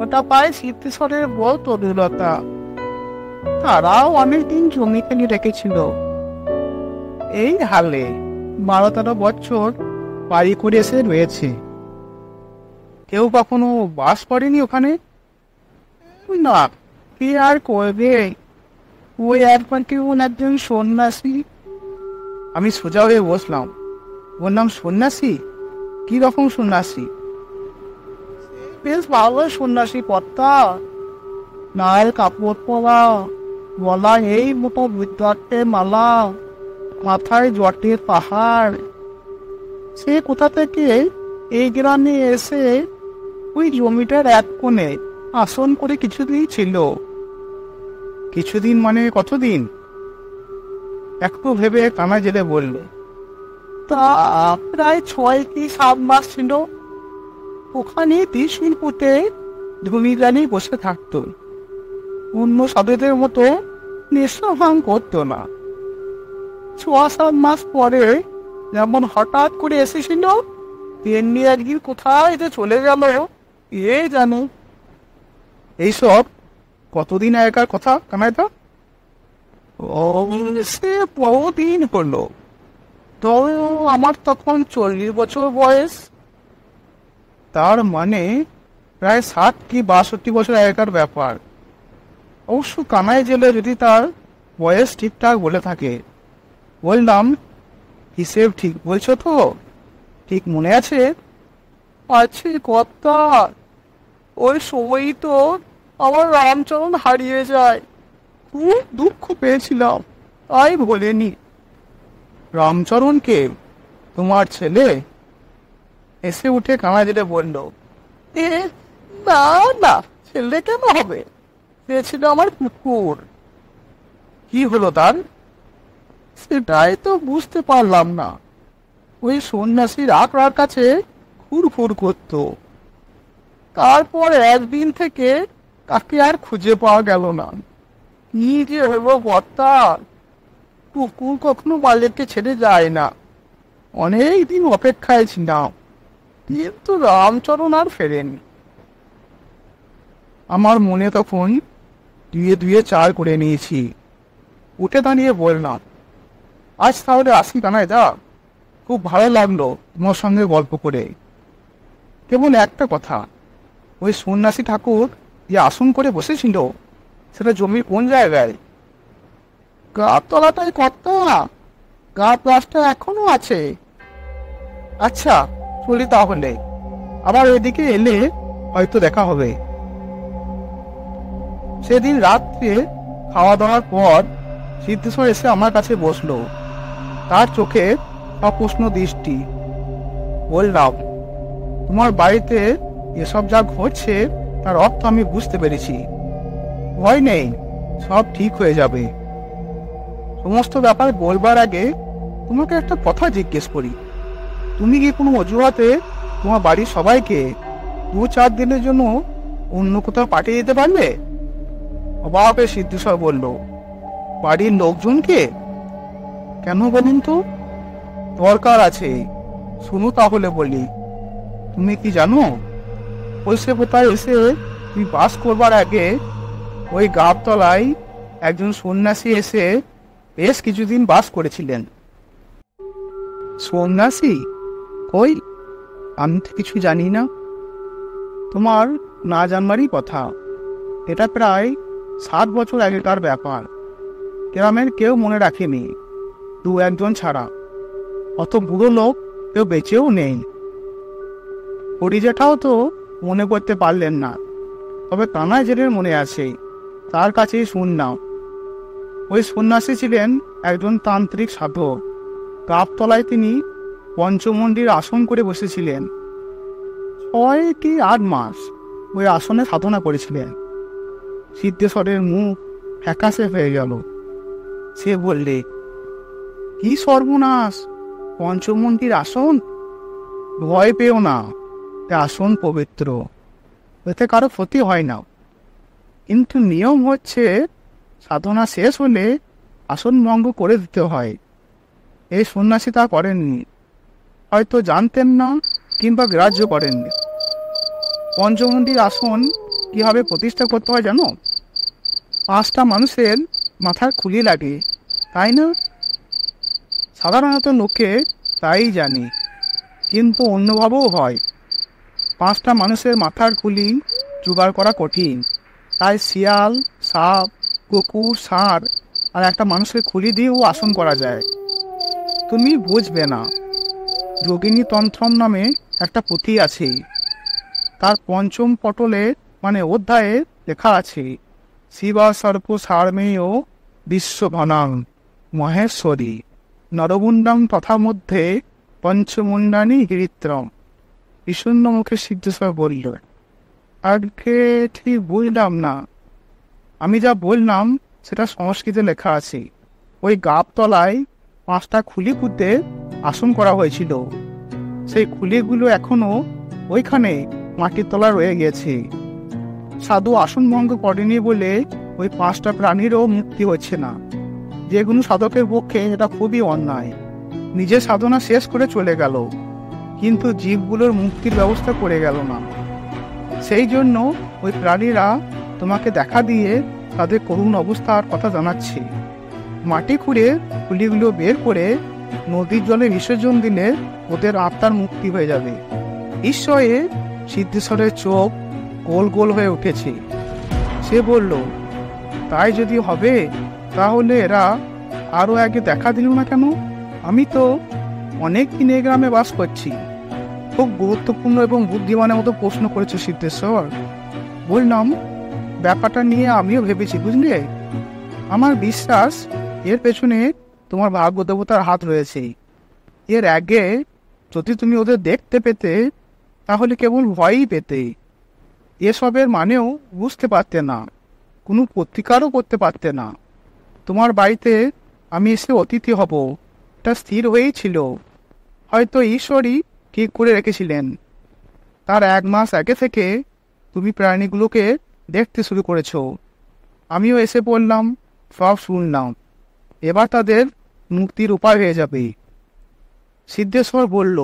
ওটা পায় সিদ্ধেশ্বরের বউ তরুলতা। তারাও অনেকদিন জমি কিনে রেখেছিল। এই হালে 12-13 বছর বাড়ি করে এসে রয়েছে। কেউ কখনো বাস করেনি ওখানে। না, কে আর করবে? ওই একবার কেউ একজন সন্ন্যাসী। আমি সোজা হয়ে বসলাম, বললাম, সন্ন্যাসী? কি রকম সন্ন্যাসী? বেশ ভালো সন্ন্যাসী কর্তা। নায়ের কাপড় পরা, গলায় এই মতো বিদ্যার্থের মালা, মাথায় জটের পাহাড়। সে কোথা থেকে এই গ্রামে এসে ওই জমিটার এক কোণে আসন করে কিছুদিন ছিল। কিছুদিন মানে কতদিন? একটু ভেবে কানা জেলে বলল, তা প্রায় 6 কি 7 মাস ছিল। ওখানে ত্রিশূল পুঁতে জমিদারি বসে থাকত। অন্য সাধুদের মতো নেশা ভাঙ করতো না। 6-7 মাস পরে যেমন হঠাৎ করে এসেছিল, তেমনি একদিন কোথায় যে চলে গেল এ জানে। এইসব কতদিন আগেকার কথা কানাইদা? ও, সে বহুদিন হলো। তো আমার তখন 40 বছর বয়স। তার মানে প্রায় 60 কি 62 বছর আগেকার ব্যাপার। অবশ্য কানাই জেলে যদি তার বয়স ঠিকঠাক বলে থাকে। বললাম, হিসেব ঠিক বলছো তো? ঠিক মনে আছে? আছে কর্তা। ওই সময়ই তো আমার রামচরণ হারিয়ে যায়। খুব দুঃখ পেয়েছিলাম, তাই বলেনি। রামচরণকে? তোমার ছেলে? এসে উঠে কানা জেলে বলল, এ না না, ছেলে কেন হবে? সে ছিল আমার কুকুর। কি হলো তার? সেটাই তো বুঝতে পারলাম না। ওই সন্ন্যাসীর আকড়ার কাছে খুর করত। তারপর একদিন থেকে তাকে আর খুঁজে পাওয়া গেল না। কি যে হইব কর্তা! কুকুর কখনো মালিককে ছেড়ে যায় না। অনেক দিন অপেক্ষায় ছিলাম, কিন্তু রামচরণ আর ফেরেনি। আমার মনে তখন 2-2 4 করে নিয়েছি। উঠে দাঁড়িয়ে বললাম, আজ তাহলে আসি কানাইদা। খুব ভালো লাগলো তোমার সঙ্গে গল্প করে। কেবল একটা কথা, ওই সন্ন্যাসী ঠাকুর যে আসন করে বসেছিল, সেটা জমির কোন জায়গায়? গাছতলাটাই কর্তা। গাছটা এখনো আছে। আচ্ছা, চলি তাহলে। আবার এদিকে এলে হয়তো দেখা হবে। সেদিন রাত্রে খাওয়া দাওয়ার পর সিদ্ধেশ্বর এসে আমার কাছে বসলো। তার চোখে অপ্রশ্ন দৃষ্টি। বললাম, তোমার বাড়িতে এসব যা ঘটছে তার অর্থ আমি বুঝতে পেরেছি। ভয় নেই, সব ঠিক হয়ে যাবে। সমস্ত ব্যাপার বলবার আগে তোমাকে একটা কথা জিজ্ঞেস করি। তুমি কি কোনো অজুহাতে তোমার বাড়ির সবাইকে 2-4 দিনের জন্য অন্য কোথাও পাঠিয়ে দিতে পারবে? অবাকে সিদ্ধেশ্বর বলল, বাড়ির লোকজনকে? কেন বলুন তো? দরকার আছে, শুনো তাহলে বলি। তুমি কি জানো, কলসেপোতায় এসে তুমি বাস করবার আগে ওই গাবতলায় একজন সন্ন্যাসী এসে বেশ কিছুদিন বাস করেছিলেন। সন্ন্যাসী? কই, আমি তো কিছু জানি না। তোমার না জানবারই কথা। এটা প্রায় 7 বছর আগেকার ব্যাপার। গ্রামের কেউ মনে রাখেনি, 2-1 জন ছাড়া। অত বুড়ো লোক কেউ বেঁচেও নেই। হরিজেঠাও তো মনে করতে পারলেন না, তবে কানাই জেলের মনে আছে। তার কাছেই শুনলাম। ওই সন্ন্যাসী ছিলেন একজন তান্ত্রিক সাধক। গাবতলায় তিনি পঞ্চমন্ডির আসন করে বসেছিলেন। 6 কি 8 মাস ওই আসনে সাধনা করেছিলেন। সিদ্ধেশ্বরের মুখ ফ্যাকাশে হয়ে গেল। সে বললে, কি সর্বনাশ! পঞ্চমন্ডির আসন? ভয় পেও না, আসন পবিত্র, এতে কারো ক্ষতি হয় না। কিন্তু নিয়ম হচ্ছে সাধনা শেষ হলে আসন ভঙ্গ করে দিতে হয়। এই সন্ন্যাসী তা করেননি, হয়তো জানতেন না কিংবা গ্রাহ্য করেননি। পঞ্চমুণ্ডির আসন কিভাবে প্রতিষ্ঠা করতে হয় জানো? 5টা মানুষের মাথার খুলি লাগে, তাই না? সাধারণত লোকে তাই জানে, কিন্তু অন্যভাবেও হয়। 5টা মানুষের মাথার খুলি জোগাড় করা কঠিন, তাই শিয়াল, সাপ, কুকুর, ষাঁড় আর একটা মানুষের খুলি দিয়েও আসন করা যায়। তুমি বুঝবে না। যোগিনী তন্ত্রম নামে একটা পুঁথি আছে, তার 5ম পটলে অধ্যায়ে লেখা আছে, শিবা সর্প সারমেয় বিশ্বঘনাং মহেশ্বরী নরমুণ্ডাং তথা মধ্যে পঞ্চমুণ্ডানি গিরিত্রম। বিষণ্ণ মুখে সিদ্ধেশ্বর বলল, আজকে ঠিক বুঝলাম না। আমি যা বললাম সেটা সংস্কৃতে লেখা আছে। ওই গাবতলায় 5টা খুলি পুঁতে আসন করা হয়েছিল। সেই খুলিগুলো এখনো ওইখানে মাটির তলা রয়ে গেছে। সাধু আসন ভঙ্গ করেনি বলে ওই 5টা প্রাণীরও মুক্তি হচ্ছে না। যে কোনো সাধকের পক্ষে এটা খুবই অন্যায়। নিজের সাধনা শেষ করে চলে গেল, কিন্তু জীবগুলোর মুক্তির ব্যবস্থা করে গেল না। সেই জন্য ওই প্রাণীরা তোমাকে দেখা দিয়ে তাদের করুণ অবস্থার কথা জানাচ্ছে। মাটি খুঁড়ে খুলিগুলো বের করে নদীর জলে বিসর্জন দিলে ওদের আত্মার মুক্তি হয়ে যাবে। ঈশ্বরে সিদ্ধেশ্বরের চোখ গোল গোল হয়ে উঠেছে। সে বলল, তাই যদি হবে তাহলে এরা আরো আগে দেখা দিল না কেন? আমি তো অনেক দিন এই গ্রামে বাস করছি। খুব গুরুত্বপূর্ণ এবং বুদ্ধিমানের মতো প্রশ্ন করেছে সিদ্ধেশ্বর। বললাম, ব্যাপারটা নিয়ে আমিও ভেবেছি, বুঝলে। আমার বিশ্বাস এর পেছনে তোমার ভাগ্য দেবতার হাত রয়েছে। এর আগে যদি তুমি ওদের দেখতে পেতে তাহলে কেবল ভয়ই পেতে, এসবের মানেও বুঝতে পারতে না, কোনো প্রতিকারও করতে পারতে না। তোমার বাড়িতে আমি এসে অতিথি হব এটা স্থির হয়েই ছিল। হয়তো ঈশ্বরই ঠিক করে রেখেছিলেন। তার 1 মাস আগে থেকে তুমি প্রাণীগুলোকে দেখতে শুরু করেছ। আমিও এসে পড়লাম, সব শুনলাম। এবার তাদের মুক্তির উপায় হয়ে যাবে। সিদ্ধেশ্বর বলল,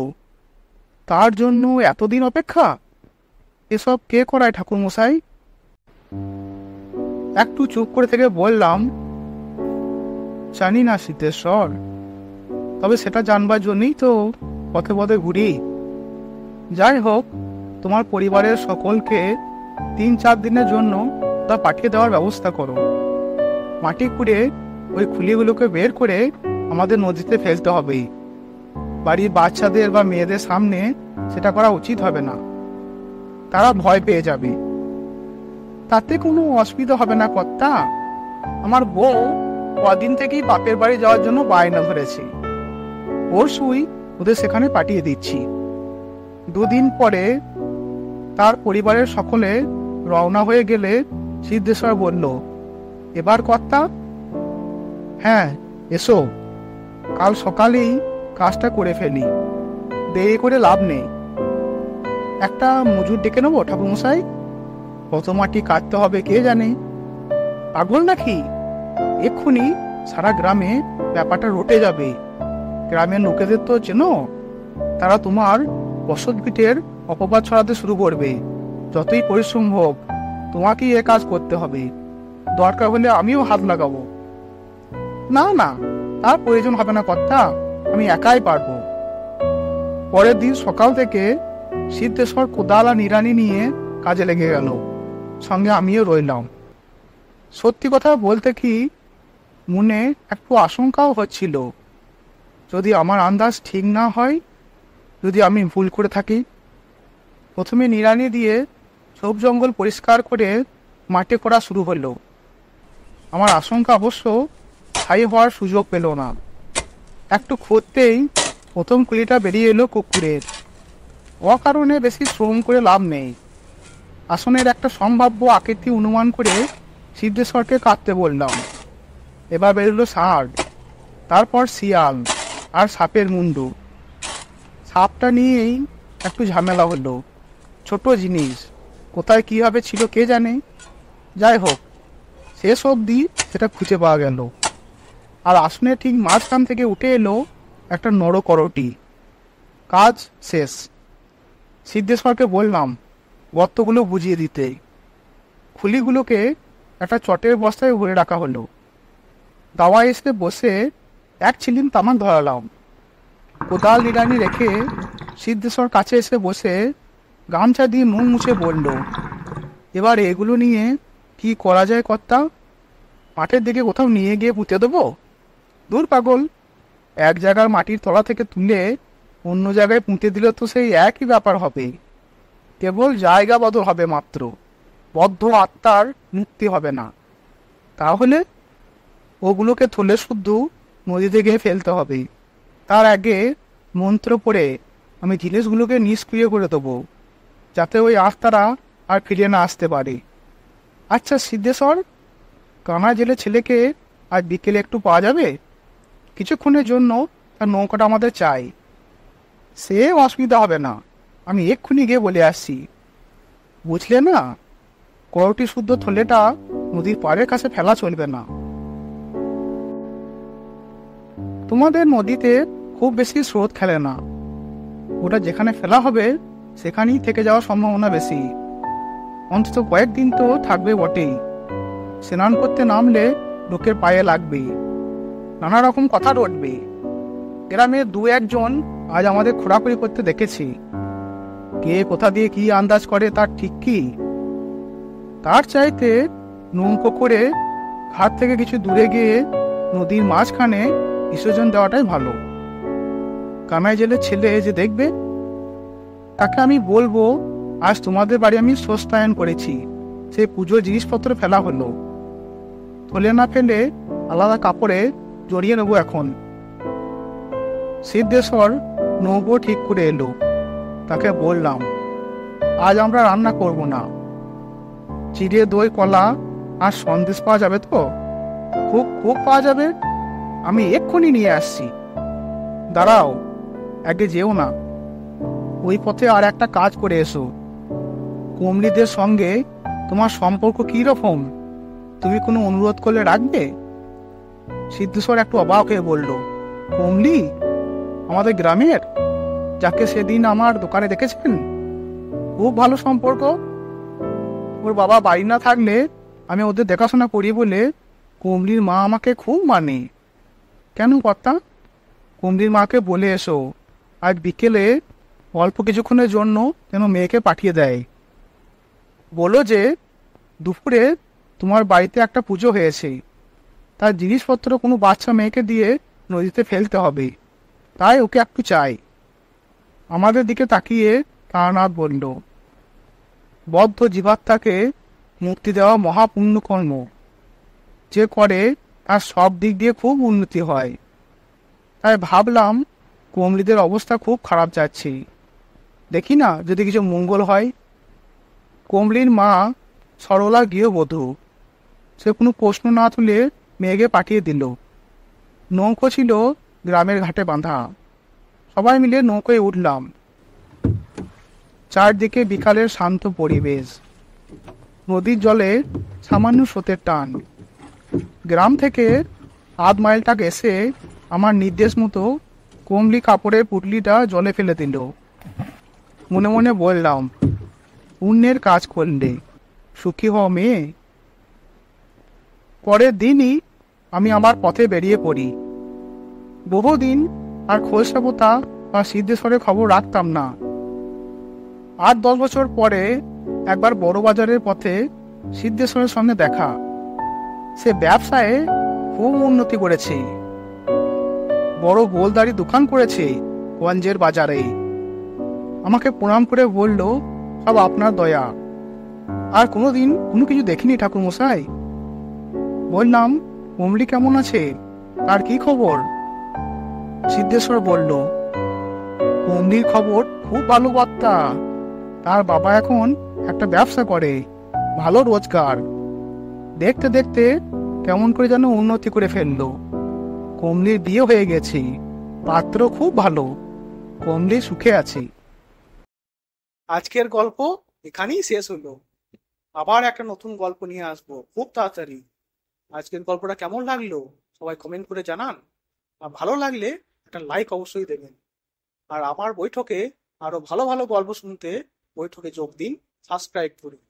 তার জন্য এতদিন অপেক্ষা? এসব কে করায় ঠাকুরমশাই? একটু চুপ করে থেকে বললাম, জানি না সিদ্ধেশ্বর, তবে সেটা জানবার জন্যই তো পথে পথে ঘুরি। যাই হোক, তোমার পরিবারের সকলকে 3-4 দিনের জন্য তা পাঠিয়ে দেওয়ার ব্যবস্থা করো। মাটি খুঁড়ে ওই খুলিগুলোকে বের করে আমাদের নদীতে ফেলতে হবে। বাড়ির বাচ্চাদের বা মেয়েদের সামনে সেটা করা উচিত হবে না, তারা ভয় পেয়ে যাবে। তাতে কোনো অসুবিধা হবে না কর্তা। আমার বউ কদিন থেকেই বাপের বাড়ি যাওয়ার জন্য বায়না ধরেছে। পরশুই ওদের সেখানে পাঠিয়ে দিচ্ছি। 2 দিন পরে তার পরিবারের সকলে রওনা হয়ে গেলে সিদ্ধেশ্বর বলল, এবার কর্তা? হ্যাঁ, এসো, কাল সকালেই কাজটা করে ফেলি, দেরি করে লাভ নেই। একটা মজুর ডেকে নেবো ঠাকুরমশাই? কত মাটি কাটতে হবে কে জানে। পাগল নাকি? এক্ষুনি সারা গ্রামে ব্যাপারটা রটে যাবে। গ্রামের লোকেদের তো চেনো, তারা তোমার বসত ভিটের অপবাদ ছড়াতে শুরু করবে। যতই পরিশ্রম হোক, তোমাকেই এ কাজ করতে হবে। দরকার হলে আমিও হাত লাগাবো। না না, তার প্রয়োজন হবে না কর্তা, আমি একাই পারবো। পরের দিন সকাল থেকে সিদ্ধেশ্বর কোদাল আর নিড়ানি নিয়ে কাজে লেগে গেল, সঙ্গে আমিও রইলাম। সত্যি কথা বলতে কি, মনে একটু আশঙ্কাও হচ্ছিল, যদি আমার আন্দাজ ঠিক না হয়, যদি আমি ভুল করে থাকি। প্রথমে নিড়ানি দিয়ে সব জঙ্গল পরিষ্কার করে মাটি করা শুরু হলো। আমার আশঙ্কা অবশ্য স্থায়ী হওয়ার সুযোগ পেল না। একটু খুঁড়তেই প্রথম কুলিটা বেরিয়ে এলো কুকুরের। অকারণে বেশি শ্রম করে লাভ নেই। আসনের একটা সম্ভাব্য আকৃতি অনুমান করে সিদ্ধেশ্বরকে কাটতে বললাম। এবার বেরোলো ষাঁড়, তারপর শিয়াল আর সাপের মুন্ডু। সাপটা নিয়েই একটু ঝামেলা হলো, ছোট জিনিস, কোথায় কীভাবে ছিল কে জানে। যাই হোক, শেষ অবধি সেটা খুঁজে পাওয়া গেল। আর আসনের ঠিক মাঝখান থেকে উঠে এলো একটা নরকরটি। কাজ শেষ। সিদ্ধেশ্বরকে বললাম গর্তগুলো বুঝিয়ে দিতে। খুলিগুলোকে একটা চটের বস্তায় ভরে রাখা হলো। দাওয়া এসে বসে এক ছিলিম তামাক ধরালাম। কোদাল নিড়ানি রেখে সিদ্ধেশ্বর কাছে এসে বসে গামছা দিয়ে মুখ মুছে বলল, এবার এগুলো নিয়ে কি করা যায় কর্তা? মাঠের দিকে কোথাও নিয়ে গিয়ে পুঁতে দেবো? দূর পাগল, এক জায়গার মাটির তলা থেকে তুলে অন্য জায়গায় পুঁতে দিলে তো সেই একই ব্যাপার হবে। কেবল জায়গা বদল হবে মাত্র, বদ্ধ আত্মার মুক্তি হবে না। তাহলে ওগুলোকে থলে শুদ্ধ নদীতে গিয়ে ফেলতে হবে। তার আগে মন্ত্র পড়ে আমি জিনিসগুলোকে নিষ্ক্রিয় করে দেবো, যাতে ওই আত্মারা আর ফিরে না আসতে পারে। আচ্ছা সিদ্ধেশ্বর, কানা জেলে ছেলেকে আজ বিকেলে একটু পাওয়া যাবে? কিছুক্ষণের জন্য তার নৌকাটা আমাদের চাই। সে অসুবিধা হবে না, আমি এক্ষুনি গিয়ে বলে আসছি। বুঝলে না, করটি শুদ্ধ থলেটা নদীর পাড়ের কাছে ফেলা চলবে না। তোমাদের নদীতে খুব বেশি স্রোত খেলে না, ওটা যেখানে ফেলা হবে সেখানেই থেকে যাওয়ার সম্ভাবনা বেশি। অন্তত কয়েকদিন তো থাকবে বটেই। স্নান করতে নামলে লোকের পায়ে লাগবে, নানা রকম কথা রটবে। গ্রামের দু একজন আজ আমাদের খোঁড়াখুড়ি করতে দেখেছি। কে কোথা দিয়ে কি আন্দাজ করে তার ঠিক কি? তার চাইতে নৌকো করে ঘাট থেকে কিছু দূরে গিয়ে নদীর মাঝখানে বিসর্জন দেওয়াটাই ভালো। কানাই জেলের ছেলে যে দেখবে, তাকে আমি বলবো আজ তোমাদের বাড়ি আমি সস্তায়ন করেছি, সেই পুজোর জিনিসপত্র ফেলা হলো। থলে না ফেলে আলাদা কাপড়ে জড়িয়ে নেবো এখন। সিদ্ধেশ্বর নৌকো ঠিক করে এলো। তাকে বললাম, আজ আমরা রান্না করব না। চিড়ে দই কলা আর সন্দেশ পাওয়া যাবে তো? খুব খুব পাওয়া যাবে, আমি এক্ষুনি নিয়ে আসছি। দাঁড়াও, আগে যেও না, ওই পথে আর একটা কাজ করে এসো। কমলিদের সঙ্গে তোমার সম্পর্ক কি রকম? তুমি কোনো অনুরোধ করলে রাখবে? সিদ্ধেশ্বর একটু অবাক হয়ে বলল, কমলি আমাদের গ্রামের, যাকে সেদিন আমার দোকানে দেখেছেন? খুব ভালো সম্পর্ক। ওর বাবা বাড়ি না থাকলে আমি ওদের দেখাশোনা করি বলে কমলির মা আমাকে খুব মানে। কেন কর্তা? কমলির মাকে বলে এসো আজ বিকেলে অল্প কিছুক্ষণের জন্য যেন মেয়েকে পাঠিয়ে দেয়। বলো যে দুপুরে তোমার বাড়িতে একটা পুজো হয়েছে, তার জিনিসপত্র কোনো বাচ্চা মেয়েকে দিয়ে নদীতে ফেলতে হবে, তাই ওকে একটু চাই। আমাদের দিকে তাকিয়ে তারানাথ বলল, বদ্ধ জীবাত্মাকে মুক্তি দেওয়া মহাপুণ্যকর্ম, যে করে তার সব দিক দিয়ে খুব উন্নতি হয়। তাই ভাবলাম কমলিদের অবস্থা খুব খারাপ যাচ্ছে, দেখি না যদি কিছু মঙ্গল হয়। কমলির মা সরলা গৃহবধূ, সে কোনো প্রশ্ন না তুলে মেয়েকে পাঠিয়ে দিল। নৌকো ছিল গ্রামের ঘাটে বাঁধা। সবাই মিলে নৌকোয় উঠলাম। চারদিকে বিকালের শান্ত পরিবেশ, নদীর জলে সামান্য স্রোতের টান। গ্রাম থেকে আধ মাইলটা এসে আমার নির্দেশ মতো কমলি কাপড়ের পুটলিটা জলে ফেলে দিল। মনে মনে বললাম, পুণ্যের কাজ করলে সুখী হও মেয়ে। পরের দিনই আমি আমার পথে বেরিয়ে পড়ি। বহুদিন আর খোঁজসাবতা বা সিদ্ধেশ্বরের খবর রাখতাম না। 8-10 বছর পরে একবার বড় বাজারের পথে সিদ্ধেশ্বরের সঙ্গে দেখা। সে ব্যবসায় খুব উন্নতি করেছে, বড় গোলদারি দোকান করেছে গঞ্জের বাজারে। আমাকে প্রণাম করে বলল, সব আপনার দয়া। আর কোনোদিন কোনো কিছু দেখিনি ঠাকুর মশাই। বললাম, কমলি কেমন আছে, তার কি খবর? সিদ্ধেশ্বর বলল, কমলির খবর খুব ভালো বার্তা। তার বাবা এখন একটা ব্যবসা করে, ভালো রোজগার। দেখতে দেখতে কেমন করে যেন উন্নতি করে ফেললো। কমলির বিয়ে হয়ে গেছে, পাত্র খুব ভালো, কমলি সুখে আছে। আজকের গল্প এখানেই শেষ হলো। আবার একটা নতুন গল্প নিয়ে আসবো খুব তাড়াতাড়ি। আজকের গল্পটা কেমন লাগলো সবাই কমেন্ট করে জানান। আর ভালো লাগলে একটা লাইক অবশ্যই দেবেন। আর আমার বৈঠকে আরো ভালো ভালো গল্প শুনতে বৈঠকে যোগ দিন, সাবস্ক্রাইব করুন।